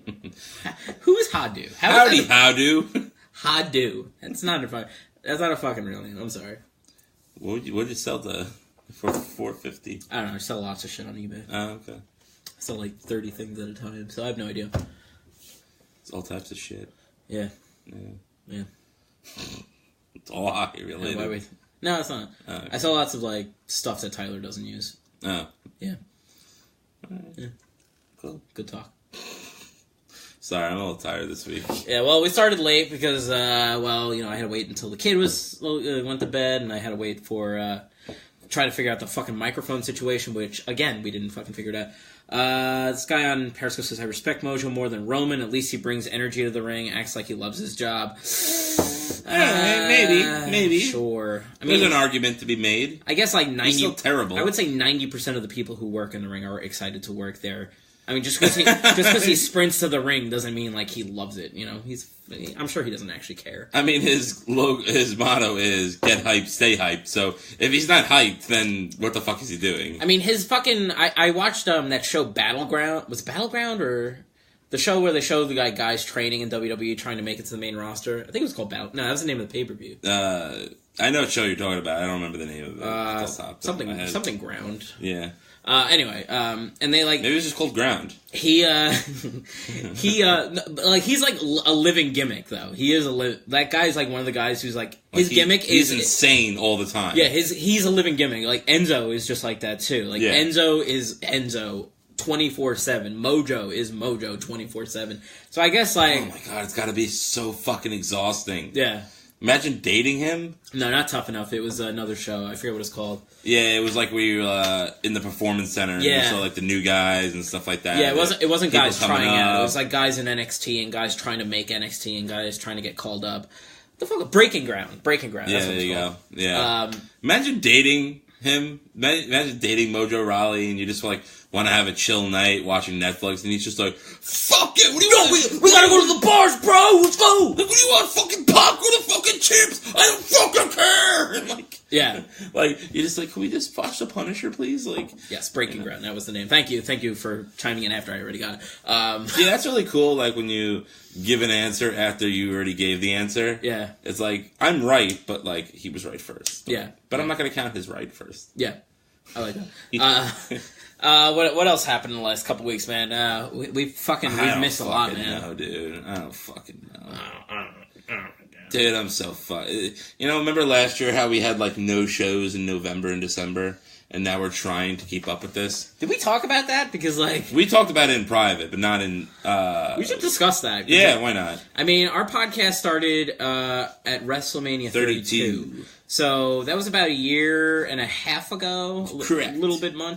Who is Hadu? Howdy, Hadu. Hadu. That's not a fucking real name. I'm sorry. What would you sell for $4.50? I don't know. I sell lots of shit on eBay. Oh, okay. I sell 30 things at a time, so I have no idea. It's all types of shit. Yeah. Yeah. It's all hockey related. No, it's not. Oh, okay. I sell lots of stuff that Tyler doesn't use. Oh. Yeah. All right. Yeah. Cool. Good talk. Sorry, I'm a little tired this week. Yeah, well, we started late because, I had to wait until the kid went to bed, and I had to wait for, try to figure out the fucking microphone situation, which, again, we didn't fucking figure it out. This guy on Periscope says, I respect Mojo more than Roman. At least he brings energy to the ring, acts like he loves his job. Maybe. Sure. There's an argument to be made. I guess 90... He's still terrible. I would say 90% of the people who work in the ring are excited to work there. I mean, just because he sprints to the ring doesn't mean he loves it. I'm sure he doesn't actually care. I mean, his motto is "Get hyped, stay hyped." So if he's not hyped, then what the fuck is he doing? I mean, his fucking. I watched that show Battleground. Was it Battleground or the show where they show the guys training in WWE trying to make it to the main roster? I think it was called Battle. No, that was the name of the pay-per-view. I know what show you're talking about. I don't remember the name of it. Something Ground. Yeah. Anyway, and they maybe it's just called Ground. He's like a living gimmick though. He is that guy's one of the guys who's his gimmick is insane all the time. Yeah, he's a living gimmick. Enzo is just like that too. Enzo is Enzo 24/7. Mojo is Mojo 24/7. So I guess oh my god, it's got to be so fucking exhausting. Yeah. Imagine dating him. No, not Tough Enough. It was another show. I forget what it's called. Yeah, it was we were in the performance center. And you saw the new guys and stuff like that. Yeah, it wasn't guys trying out. It was guys in NXT and guys trying to make NXT and guys trying to get called up. The fuck, Breaking Ground. Breaking Ground. Yeah, there you go. Yeah. Imagine dating him. Imagine dating Mojo Rawley and you just want to have a chill night watching Netflix and he's just fuck it, what do you want? We gotta go to the bars, bro, let's go! What do you want, fucking popcorn or fucking chips? I don't fucking care! And yeah. You're just can we just watch The Punisher, please? Yes, Breaking Ground, that was the name. Thank you for chiming in after I already got it. Yeah, that's really cool, when you give an answer after you already gave the answer. Yeah. It's I'm right, but he was right first. Yeah. But I'm not gonna count his right first. Yeah. I like that. What else happened in the last couple weeks, man? We've missed a lot, man. No, dude. I don't fucking know. Dude, I'm so remember last year how we had no shows in November and December, and now we're trying to keep up with this? Did we talk about that? Because we talked about it in private, but not in. We should discuss that. Yeah, why not? I mean, our podcast started at WrestleMania 32. So that was about a year and a half ago. Correct. A little bit more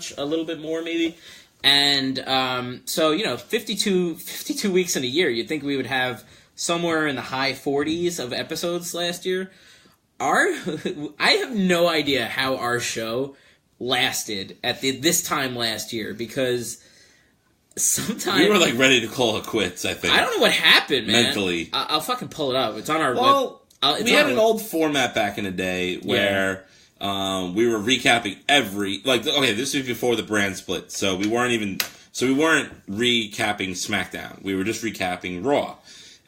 maybe. And 52 weeks in a year. You'd think we would have somewhere in the high 40s of episodes last year. I have no idea how our show lasted at this time last year, because sometimes we were like ready to call it quits. I think I don't know what happened, man. Mentally, I'll fucking pull it up. It's on our. We had an old format back in the day where we were recapping this was before the brand split, so we weren't recapping SmackDown. We were just recapping Raw,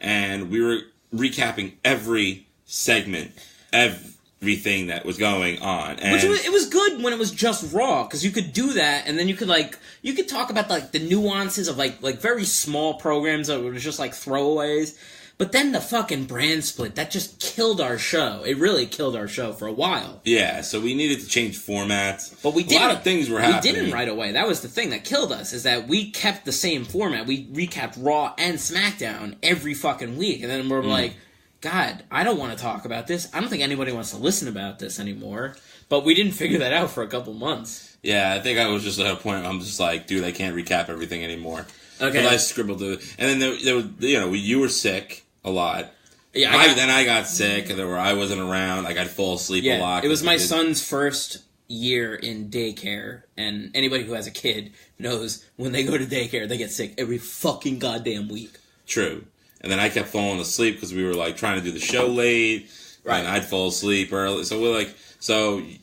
and we were recapping every segment, everything that was going on. And it was good when it was just Raw, because you could do that, and then you could talk about the nuances of like very small programs that were just like throwaways. But then the fucking brand split, that just killed our show. It really killed our show for a while. Yeah, so we needed to change formats. But we didn't. A lot of things were happening. We didn't right away. That was the thing that killed us, is that we kept the same format. We recapped Raw and SmackDown every fucking week. And then we're like, God, I don't want to talk about this. I don't think anybody wants to listen about this anymore. But we didn't figure that out for a couple months. Yeah, I think I was just at a point where I'm just like, dude, I can't recap everything anymore. Okay. Because I scribbled it. And then there was, you were sick a lot. Yeah, then I got sick, and I wasn't around. Like, I'd fall asleep a lot. It was my son's first year in daycare, and anybody who has a kid knows when they go to daycare, they get sick every fucking goddamn week. True. And then I kept falling asleep because we were like trying to do the show late, right? And I'd fall asleep early. So we're like,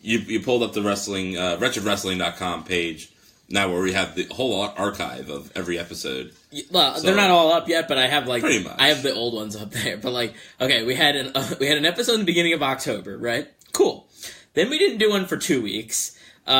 you pulled up the wretchedwrestling.com page now, where we have the whole archive of every episode. Well, they're not all up yet, but I have pretty much. I have the old ones up there. But okay, we had an episode in the beginning of October, right? Cool. Then we didn't do one for 2 weeks. We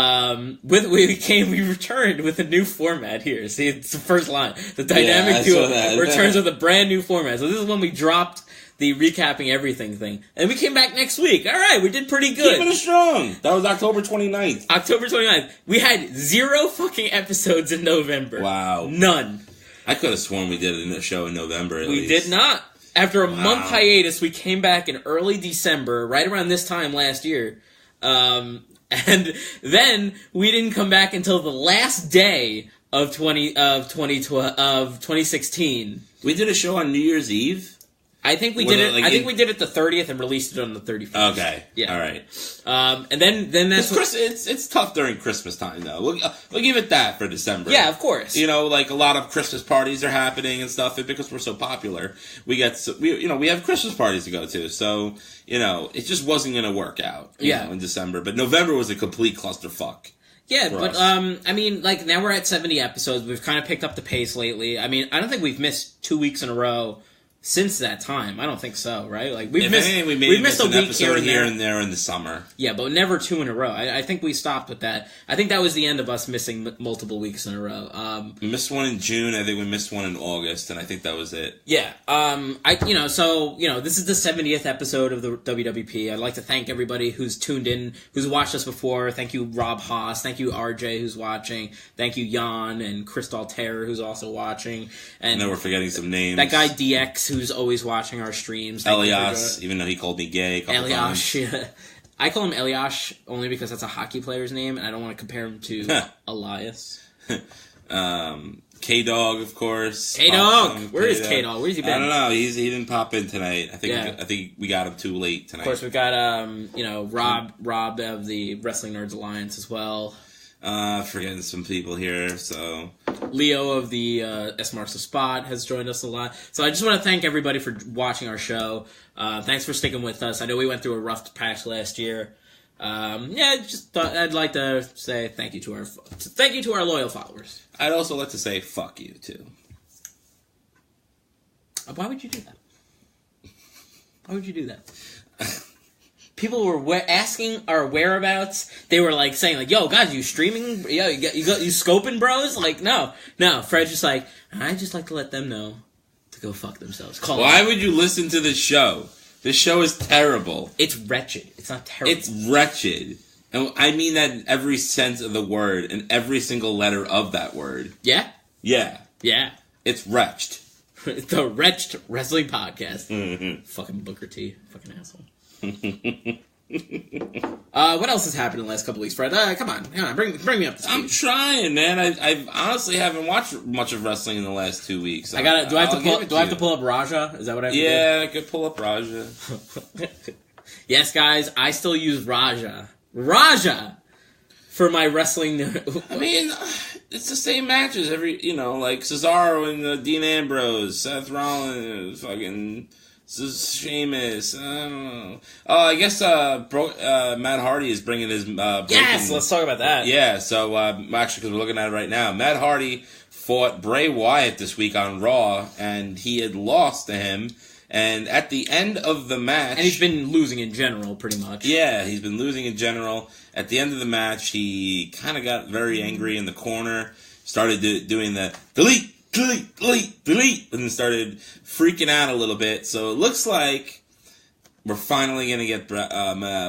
returned with a new format here. See, it's the first line. The dynamic duo returns with a brand new format. So this is when we dropped the recapping everything thing. And we came back next week. All right, we did pretty good. Keeping it strong. That was October 29th. October 29th. We had 0 fucking episodes in November. Wow. None. I could have sworn we did a show in November at least. We did not. After a month hiatus, we came back in early December, right around this time last year. And then we didn't come back until the last day of 2016. We did a show on New Year's Eve. I think we did it. I think we did it the 30th and released it on the 31st. Okay. Yeah. All right. And then that's it's tough during Christmas time though. We'll give it that for December. Yeah, of course. A lot of Christmas parties are happening and stuff, and because we're so popular, we have Christmas parties to go to. So it just wasn't going to work out. In December, but November was a complete clusterfuck. Yeah, but now we're at 70 episodes. We've kind of picked up the pace lately. I mean, I don't think we've missed 2 weeks in a row since that time. I don't think so, right? We've missed a week here and there in the summer. Yeah, but never 2 in a row. I think we stopped with that. I think that was the end of us missing multiple weeks in a row. We missed one in June. I think we missed one in August, and I think that was it. Yeah. This is the 70th episode of the WWP. I'd like to thank everybody who's tuned in, who's watched us before. Thank you, Rob Haas. Thank you, RJ, who's watching. Thank you, Jan and Crystal Terror, who's also watching. And then we're forgetting some names. That guy, DX, who's always watching our streams. Elias, even though he called me gay a couple times. Yeah. I call him Elias only because that's a hockey player's name, and I don't want to compare him to Elias. K-Dog, of course. K-Dog! Where is K-Dog? Where's he been? I don't know. He didn't pop in tonight. I think we got him too late tonight. Of course, we've got Rob of the Wrestling Nerds Alliance as well. Forgetting some people here, so... Leo of the S Marks the Spot has joined us a lot. So I just want to thank everybody for watching our show. Thanks for sticking with us. I know we went through a rough patch last year. Just thought I'd like to say thank you to our loyal followers. I'd also like to say fuck you, too. Why would you do that? Why would you do that? People were asking our whereabouts. They were saying yo, guys, you streaming? Yo, you scoping, bros? No. Fred's just I just like to let them know to go fuck themselves. Why would you listen to this show? This show is terrible. It's wretched. It's not terrible. It's wretched. And I mean that in every sense of the word, and every single letter of that word. Yeah? Yeah. Yeah. It's wretched. The Wretched Wrestling Podcast. Mm-hmm. Fucking Booker T. Fucking asshole. What else has happened in the last couple weeks, Fred? Come on, bring me up to speed. I'm trying, man. I honestly haven't watched much of wrestling in the last 2 weeks. Do I have to pull up Raja? Is that what I have to do? Yeah, I could pull up Raja. Yes, guys, I still use Raja. Raja! for my wrestling. I mean, it's the same matches every, like Cesaro and Dean Ambrose, Seth Rollins, fucking Sheamus. I don't know. Oh, I guess Matt Hardy is bringing his. Yes, let's talk about that. Yeah, so actually, because we're looking at it right now, Matt Hardy fought Bray Wyatt this week on Raw, and he had lost to him. And at the end of the match... And he's been losing in general, pretty much. Yeah, he's been losing in general. At the end of the match, he kind of got very angry in the corner, started doing the delete, delete, delete, delete, and started freaking out a little bit. So it looks like we're finally going to get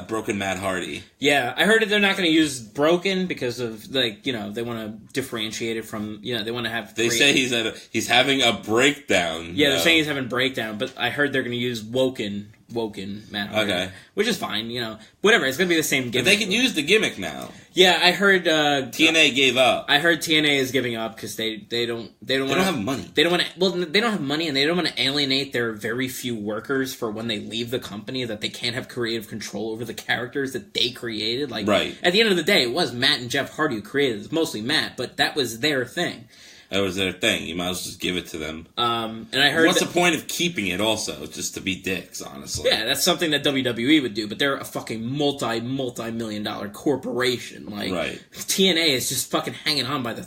Broken Matt Hardy. Yeah, I heard that they're not going to use Broken because of, they want to differentiate it from, they want to have... They say he's having a breakdown. Yeah, they're saying he's having a breakdown, but I heard they're going to use Woken Matt Hardy. Okay. Which is fine, whatever, it's going to be the same gimmick. But they can use the gimmick now. Yeah, I heard... TNA gave up. I heard TNA is giving up because they don't have money. They don't want to... Well, they don't have money, and they don't want to alienate their very few workers for when they leave the company, that they can't have creative control over the characters that they created. Like, right. At the end of the day, it was Matt and Jeff Hardy who created it. It was mostly Matt, but that was their thing. That was their thing. You might as well just give it to them. And I heard... What's the point of keeping it also? Just to be dicks, honestly. Yeah, that's something that WWE would do, but they're a fucking multi-million-dollar corporation. Like, right. TNA is just fucking hanging on by the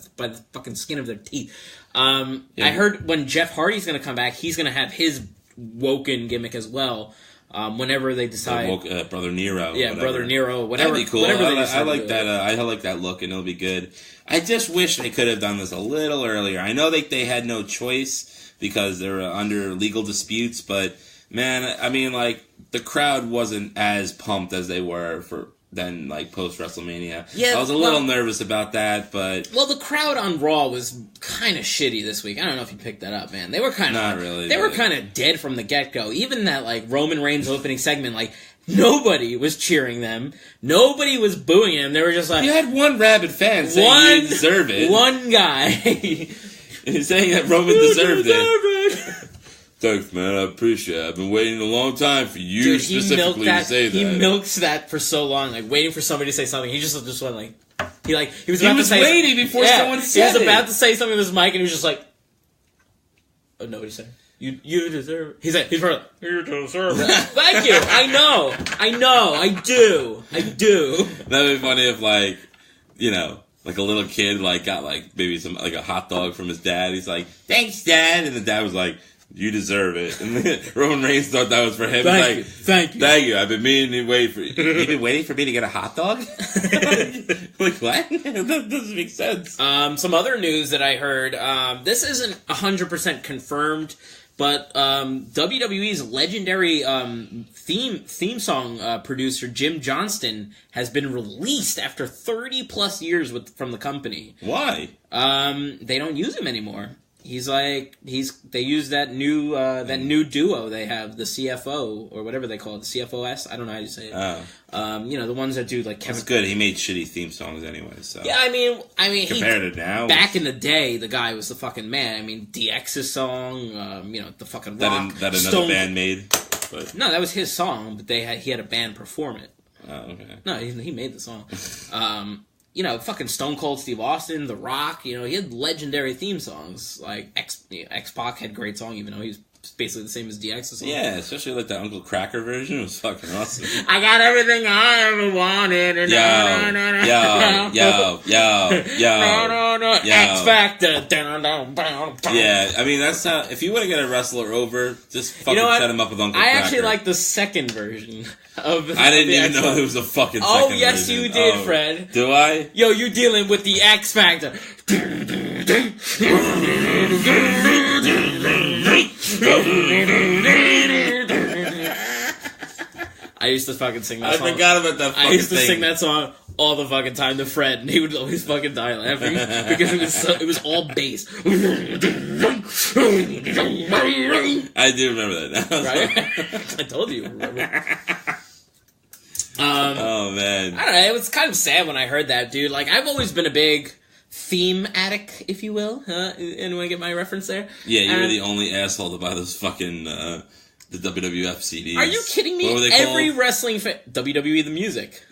fucking skin of their teeth. I heard when Jeff Hardy's going to come back, he's going to have his Woken gimmick as well. Whenever they decide, Brother Nero, yeah, Brother Nero, whatever. That'd be cool. I like that. I like that look, and it'll be good. I just wish they could have done this a little earlier. I know they had no choice because they're under legal disputes, but man, I mean, like the crowd wasn't as pumped as they were for then, like post WrestleMania. Yeah, I was a little nervous about that, but the crowd on Raw was kind of shitty this week. I don't know if you picked that up, man. They were kind of not really. They were kind of dead from the get go. Even that like Roman Reigns opening segment, like nobody was cheering them. Nobody was booing him. They were just like, you had one rabid fan saying you deserve it. One guy saying that Roman deserved it. Thanks, man. I appreciate it. I've been waiting a long time for you specifically to say that. He milks that for so long, like waiting for somebody to say something. He just went like, he was waiting before someone said it. He was about to say something with his mic, and he was just like, oh, nobody said it. You deserve it. He's probably like, you deserve it. Thank you. I know. I do. That'd be funny if like a little kid like got like maybe some like a hot dog from his dad. He's like, thanks, Dad, and the dad was like, you deserve it. And then Roman Reigns thought that was for him. Thank you. I've been meaning to wait for you. You've been waiting for me to get a hot dog? Like, what? That doesn't make sense. Some other news that I heard, this isn't 100% confirmed, but WWE's legendary theme song producer, Jim Johnston, has been released after 30-plus years from the company. Why? They don't use him anymore. They use that new duo they have, the CFO or whatever they call it, the CFOS. I don't know how you say it. The ones that do like Kevin. That's good. He made shitty theme songs anyway. So yeah, I mean, compared to now, back in the day, the guy was the fucking man. I mean, DX's song, the fucking rock that another band made. But no, that was his song, but he had a band perform it. Oh, okay. No, he made the song. Fucking Stone Cold Steve Austin, The Rock, he had legendary theme songs. Like, X-Pac had a great song, even though he was basically the same as DX's song. Yeah, especially like the Uncle Cracker version. It was fucking awesome. I got everything I ever wanted. And yo. X Factor. Yeah, I mean, that's how, if you want to get a wrestler over, just fucking set him up with Uncle Cracker. I actually like the second version. I didn't even know there was a fucking second version. Oh, yes, you did, Fred. Do I? Yo, you're dealing with the X Factor. I used to fucking sing that song. I forgot about that fucking I used to sing that song all the fucking time to Fred, and he would always fucking die laughing because it was all bass. I do remember that now. Right? I told you. Oh, man. I don't know. It was kind of sad when I heard that, dude. Like, I've always been a big theme addict, if you will. Anyone get my reference there? Yeah, you were the only asshole to buy those fucking the WWF CDs. Are you kidding me? What were they Every called? wrestling fan... WWE The Music.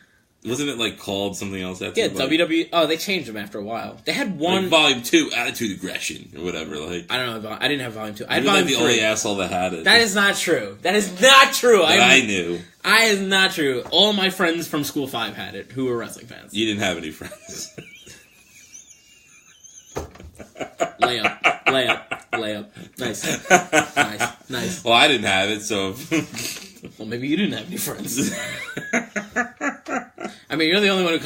Wasn't it like called something else after? Yeah, WWE. Oh, they changed them after a while. They had one like Volume 2, Attitude Aggression or whatever. Like I don't know. I didn't have Volume 2. I had you're Volume like the 3. only asshole that had it. That is not true. That is not true. I knew. I is not true. All my friends from School 5 had it, who were wrestling fans. You didn't have any friends. Layup. Nice. Well, I didn't have it, so. Well, maybe you didn't have any friends. I mean, you're the only one who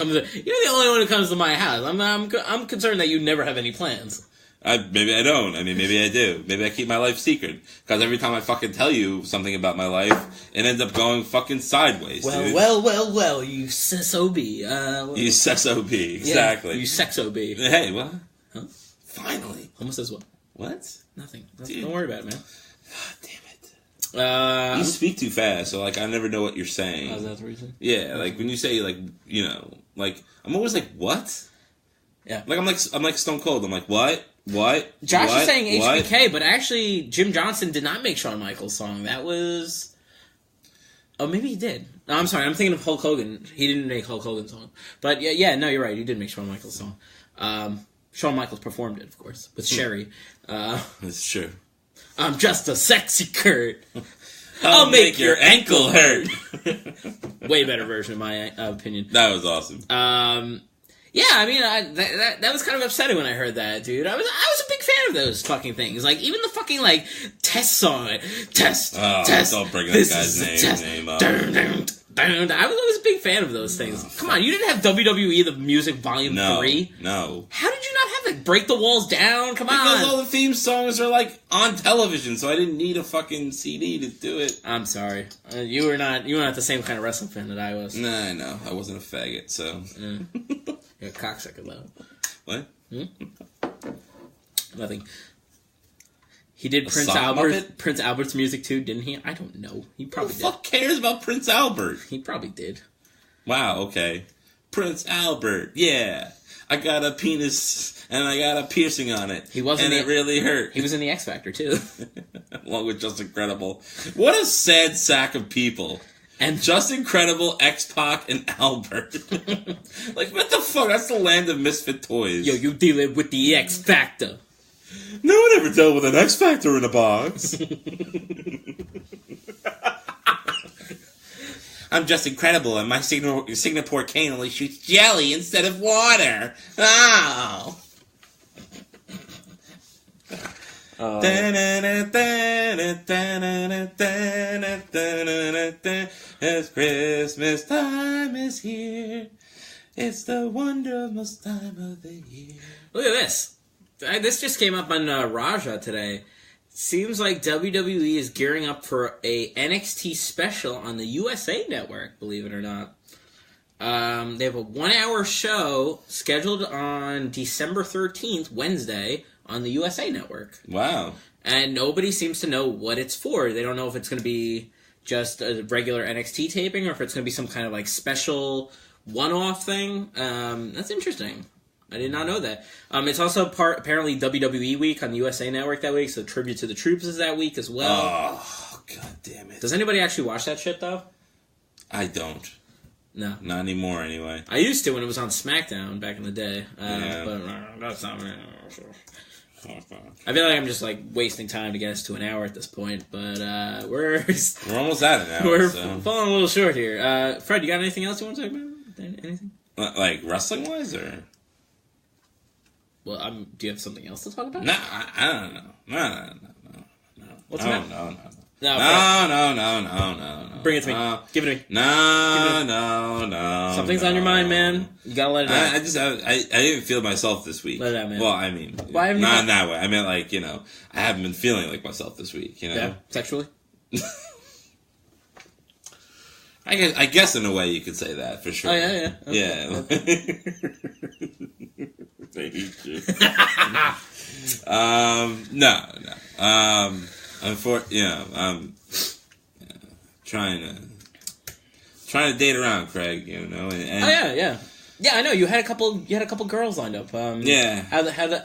comes to my house. I'm concerned that you never have any plans. Maybe I don't. I mean, maybe I do. Maybe I keep my life secret. Because every time I fucking tell you something about my life, it ends up going fucking sideways, dude. Well, you SOB. You SOB, exactly. Yeah, you SOB. Hey, what? Huh? Finally. Almost says what? What? Nothing. Dude. Don't worry about it, man. God damn it. You speak too fast, so, like, I never know what you're saying. Oh, is that the reason? Yeah, like, when you say, like, you know, like, I'm always like, what? Yeah. Like, I'm like Stone Cold. I'm like, what? Josh is saying what? HBK, but actually, Jim Johnson did not make Shawn Michaels' song. That was... Oh, maybe he did. No, I'm sorry. I'm thinking of Hulk Hogan. He didn't make Hulk Hogan's song. But, yeah, no, you're right. He did make Shawn Michaels' song. Shawn Michaels performed it, of course, with Sherry. That's true. I'm just a sexy Kurt. I'll make your ankle hurt. Way better version, in my opinion. That was awesome. Yeah, I mean, that was kind of upsetting when I heard that, dude. I was a big fan of those fucking things. Like, even the fucking, like, Test song. Test. Don't bring that guy's name up. I was always a big fan of those things. Come on, you didn't have WWE The Music Volume 3? No. How did you not have that? Break the Walls Down? Come on. Because all the theme songs are, like, on television, so I didn't need a fucking CD to do it. I'm sorry. You were not the same kind of wrestling fan that I was. Nah, I know. I wasn't a faggot, so... You're a cocksucker, though. What? Nothing. He did Prince Albert's music too, didn't he? I don't know. He probably did. Who the fuck cares about Prince Albert? He probably did. Wow, okay. Prince Albert, yeah. I got a penis and I got a piercing on it. It really hurt. He was in the X Factor too. Along with Just Incredible. What a sad sack of people. And Just Incredible, X-Pac, and Albert. Like, what the fuck? That's the land of misfit toys. Yo, you dealing with the X Factor. No one ever dealt with an X Factor in a box. I'm Just Incredible, and my Singapore cane only shoots jelly instead of water. Oh. As Christmas time is here, it's the wonderful time of the year. Look at this. This just came up on Raja today. Seems like WWE is gearing up for a NXT special on the USA Network, believe it or not. They have a 1-hour show scheduled on December 13th, Wednesday, on the USA Network. Wow. And nobody seems to know what it's for. They don't know if it's going to be just a regular NXT taping or if it's going to be some kind of like special one-off thing. That's interesting. I did not know that. It's also apparently WWE week on the USA Network that week, so Tribute to the Troops is that week as well. Oh, god damn it. Does anybody actually watch that shit, though? I don't. No. Not anymore, anyway. I used to when it was on SmackDown back in the day. Yeah. But that's not... I feel like I'm just like wasting time to get us to an hour at this point, but we're almost at an hour. We're falling a little short here. Fred, you got anything else you want to talk about? Anything? Like wrestling wise, or? Well, do you have something else to talk about? Nah, I don't know. No. What's the matter? No. No. Bring it to me. Give it to me. No. Something's on your mind, man. You gotta let it out. I didn't feel myself this week. Let it out, man. Well, I mean, why haven't not in that way. I meant like, I haven't been feeling like myself this week, Yeah, sexually? I guess in a way you could say that, for sure. Oh, yeah. Okay. Yeah. Maybe. No. I'm trying to date around, Craig. And oh yeah. Yeah, I know you had a couple girls lined up. Yeah.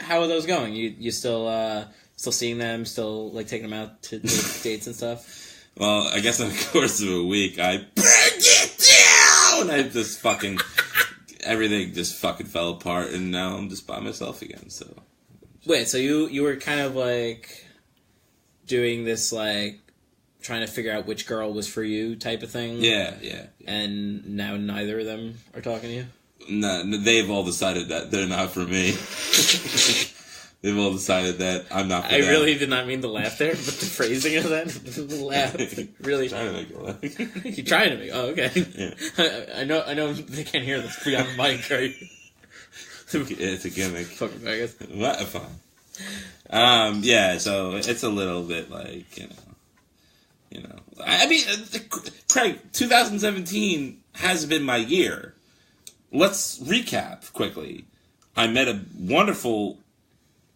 How are those going? You still seeing them? Still like taking them out to dates and stuff? Well, I guess in the course of a week, I burned it and I just fucking everything just fucking fell apart, and now I'm just by myself again. So wait, so you were kind of like doing this like trying to figure out which girl was for you type of thing. Yeah. And now neither of them are talking to you? No, they've all decided that they're not for me. They've all decided that I'm not for them. I really did not mean to laugh there, but the phrasing of that laugh really. Trying to make it laugh. You're trying to make. Oh, okay. Yeah. I know they can't hear this beyond the mic, right? It's a gimmick. Fucking faggot. What? Fine. Yeah. So it's a little bit like you know. I mean, Craig, 2017 has been my year. Let's recap quickly. I met a wonderful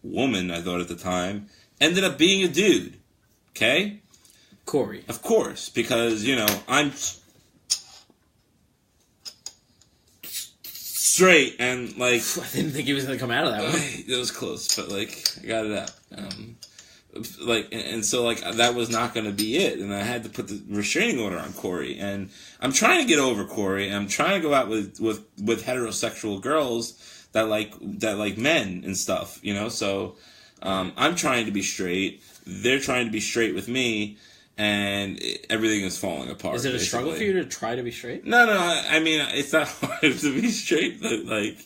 woman, I thought at the time, ended up being a dude. Okay? Corey. Of course, because, I'm straight and, like... I didn't think he was going to come out of that one. It was close, but, like, I got it out. So that was not going to be it, and I had to put the restraining order on Corey, and I'm trying to get over Corey, and I'm trying to go out with heterosexual girls that like men and stuff, so I'm trying to be straight, they're trying to be straight with me, and everything is falling apart. Is it a basically. struggle for you to try to be straight? No, I mean, it's not hard to be straight, but, like,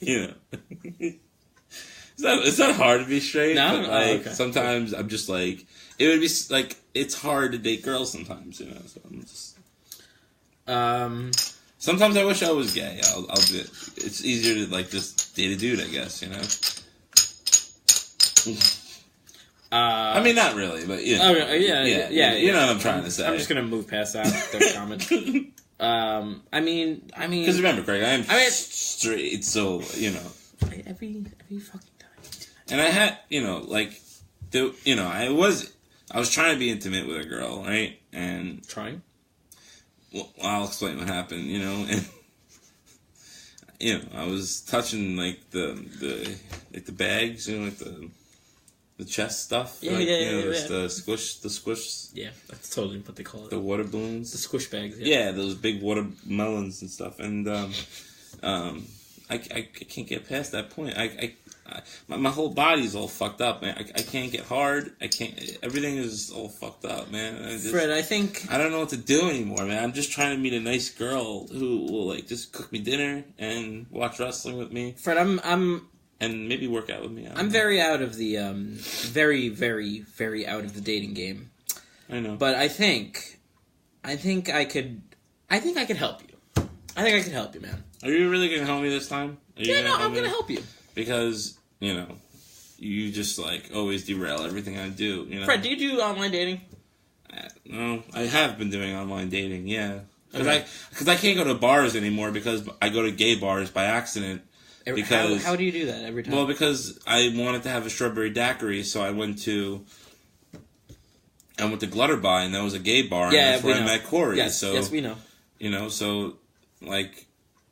It's not hard to be straight, but okay. Sometimes I'm just like, it would be like, it's hard to date girls sometimes, so I'm just... Sometimes I wish I was gay. I'll do it. It's easier to, like, just date a dude, I guess, I mean, not really, but, yeah. You know what I'm trying to say. I'm just going to move past that comment. I mean... Because remember, Craig, I am straight, so, Every fucking... And I had, I was trying to be intimate with a girl, right? And trying? Well, I'll explain what happened, and I was touching like the bags, like the chest stuff, the squish. Yeah, that's totally what they call it. The water balloons, the squish bags. Yeah, those big watermelons and stuff, and I can't get past that point. My whole body's all fucked up, man. I can't get hard. I can't. Everything is all fucked up, man. Fred, I think I don't know what to do anymore, man. I'm just trying to meet a nice girl who will like just cook me dinner and watch wrestling with me. Fred, I'm and maybe work out with me. I'm very out of the very, very, very out of the dating game. I know, but I think I could help you. I think I could help you, man. Are you really gonna help me this time? I'm gonna help you because. You just, like, always derail everything I do, Fred, do you do online dating? No, I have been doing online dating, yeah. Because I can't go to bars anymore because I go to gay bars by accident. Because How do you do that every time? Well, because I wanted to have a strawberry daiquiri, so I went to Glutterby, and that was a gay bar, and that's where I met Corey. Yes, we know. So, like,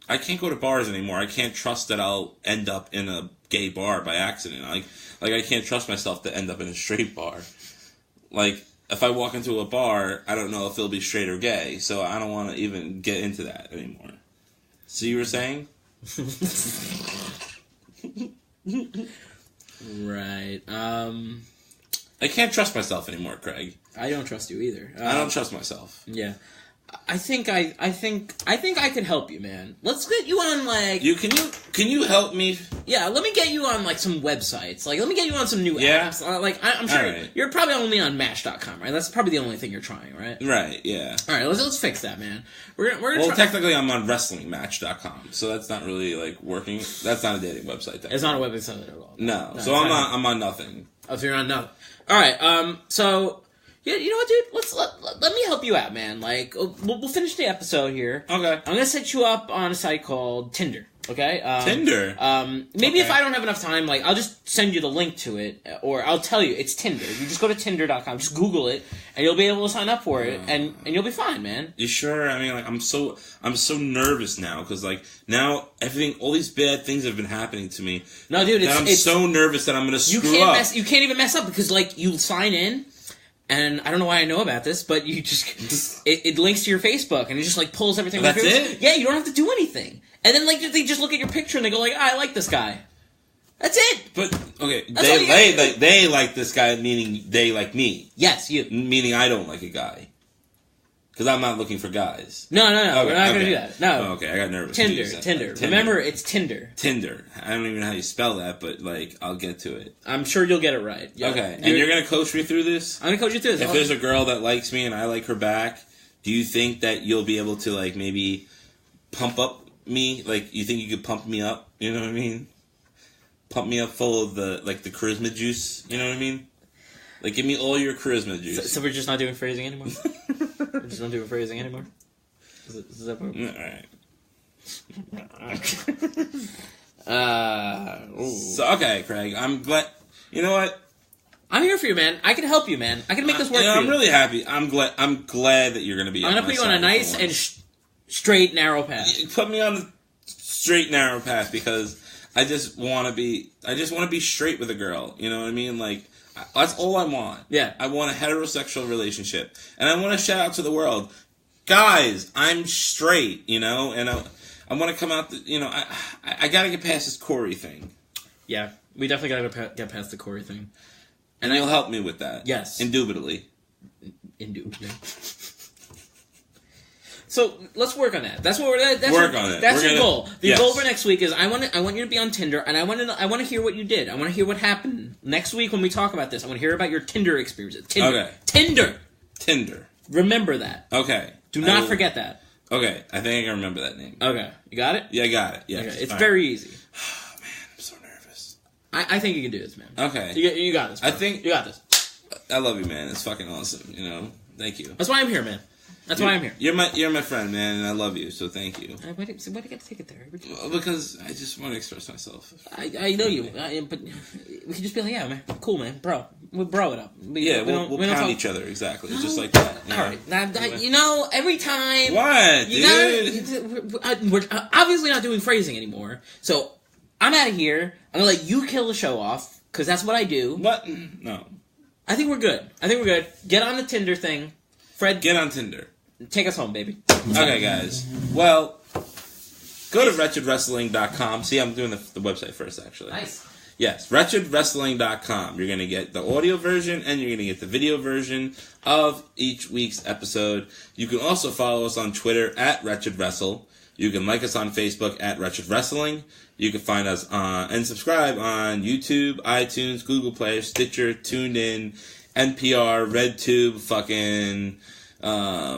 I can't go to bars anymore. I can't trust that I'll end up in a gay bar by accident. Like I can't trust myself to end up in a straight bar. Like, if I walk into a bar, I don't know if it'll be straight or gay, so I don't want to even get into that anymore. So you were saying? Right. I can't trust myself anymore, Craig. I don't trust you either. I don't trust myself. Yeah. I think I could help you, man. Let's get you on like. Can you help me? Yeah, let me get you on like some websites. Like, let me get you on some new apps. I'm sure right. You're probably only on Match.com, right? That's probably the only thing you're trying, right? Right. Yeah. All right, let's fix that, man. We're gonna technically, I'm on WrestlingMatch.com, so that's not really like working. That's not a dating website. It's not a website at all. No. So I'm on nothing. Oh, so you're on nothing. All right. So. Yeah, you know what, dude? Let me help you out, man. Like, we'll finish the episode here. Okay. I'm gonna set you up on a site called Tinder. Okay. Tinder. Maybe if I don't have enough time, like, I'll just send you the link to it, or I'll tell you it's Tinder. You just go to Tinder.com, just Google it, and you'll be able to sign up for it, and you'll be fine, man. You sure? I mean, like, I'm so nervous now because, like, now all these bad things have been happening to me. No, dude, I'm so nervous that I'm gonna screw up. You can't even mess up because, like, you sign in. And I don't know why I know about this, but you just it links to your Facebook, and it just like pulls everything. That's it? Yeah, you don't have to do anything. And then like they just look at your picture and they go like, I like this guy. That's it. But okay, That's they like this guy, meaning they like me. Yes, you. Meaning I don't like a guy. Because I'm not looking for guys. No. Okay, We're not going to do that. No. Oh, okay, I got nervous. Tinder. Remember, it's Tinder. Tinder. I don't even know how you spell that, but, like, I'll get to it. I'm sure you'll get it right. Yeah. Okay, and you're going to coach me through this? I'm going to coach you through this. If there's a girl that likes me and I like her back, do you think that you'll be able to, like, maybe pump up me? Like, you think you could pump me up? You know what I mean? Pump me up full of the charisma juice. You know what I mean? Like, give me all your charisma juice. So we're just not doing phrasing anymore? We're just not doing phrasing anymore? Is that what... Alright. So, okay, Craig, I'm glad... You know what? I'm here for you, man. I can help you, man. I can make this work for you. I'm really happy. I'm glad that you're going to be I'm going to put you on a nice and straight, narrow path. Put me on the straight, narrow path, because I just want to be straight with a girl. You know what I mean? Like... That's all I want. Yeah. I want a heterosexual relationship. And I want to shout out to the world, guys, I'm straight, you know? And I want to come out, I got to get past this Corey thing. Yeah. We definitely got to get past the Corey thing. And you'll help me with that. Yes. Indubitably. So let's work on that. That's what that's your goal. The goal for next week is I want you to be on Tinder, and I want to hear what you did. I want to hear what happened next week when we talk about this. I want to hear about your Tinder experience. Tinder. Okay. Tinder. Remember that. Okay. Do not forget that. Okay. I think I can remember that name. Okay. You got it? Yeah, I got it. Yes. Okay. It's very easy. Oh man, I'm so nervous. I think you can do this, man. Okay. You got this. Bro. I think you got this. I love you, man. It's fucking awesome. You know. Thank you. That's why I'm here, man. That's why I'm here. You're my friend, man, and I love you, so thank you. Why do you got to take it there? Well, because I just want to express myself. I know you, but we can just be like, yeah, man, cool, man, bro. We'll bro it up. We'll pound each other, exactly. Just like that. All right. Now, every time... What, dude? We're obviously not doing phrasing anymore, so I'm out of here. I'm going to let you kill the show off, because that's what I do. What? No. I think we're good. Get on the Tinder thing. Fred, get on Tinder. Take us home, baby. Okay, guys. Well, go to wretchedwrestling.com. See, I'm doing the website first, actually. Nice. Yes, wretchedwrestling.com. You're going to get the audio version, and you're going to get the video version of each week's episode. You can also follow us on Twitter at wretchedwrestle. You can like us on Facebook at Wretched Wrestling. You can find us and subscribe on YouTube, iTunes, Google Play, Stitcher, TuneIn, NPR, RedTube, fucking... I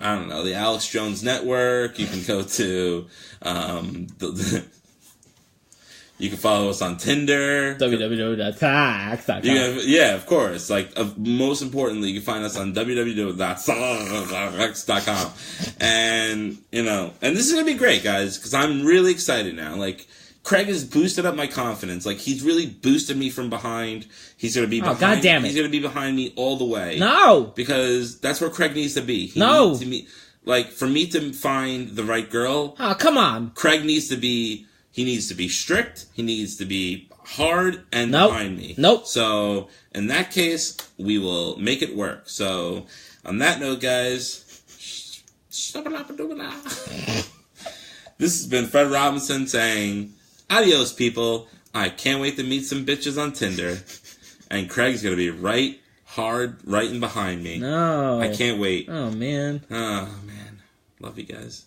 don't know, the Alex Jones Network. You can go to you can follow us on Tinder, www.sax.com. Yeah, of course. Like, most importantly, you can find us on www.sax.com. And and this is gonna be great, guys, because I'm really excited now. Like, Craig has boosted up my confidence. Like, he's really boosted me from behind. He's going to be behind. God damn it. He's going to be behind me all the way. No! Because that's where Craig needs to be. He no! Needs to be, like, for me to find the right girl. Oh, come on. Craig needs to be, he needs to be strict. He needs to be hard and behind me. Nope. So, in that case, we will make it work. So, on that note, guys, this has been Fred Robinson saying... Adios, people. I can't wait to meet some bitches on Tinder. And Craig's going to be right in behind me. No. I can't wait. Oh, man. Oh, man. Love you guys.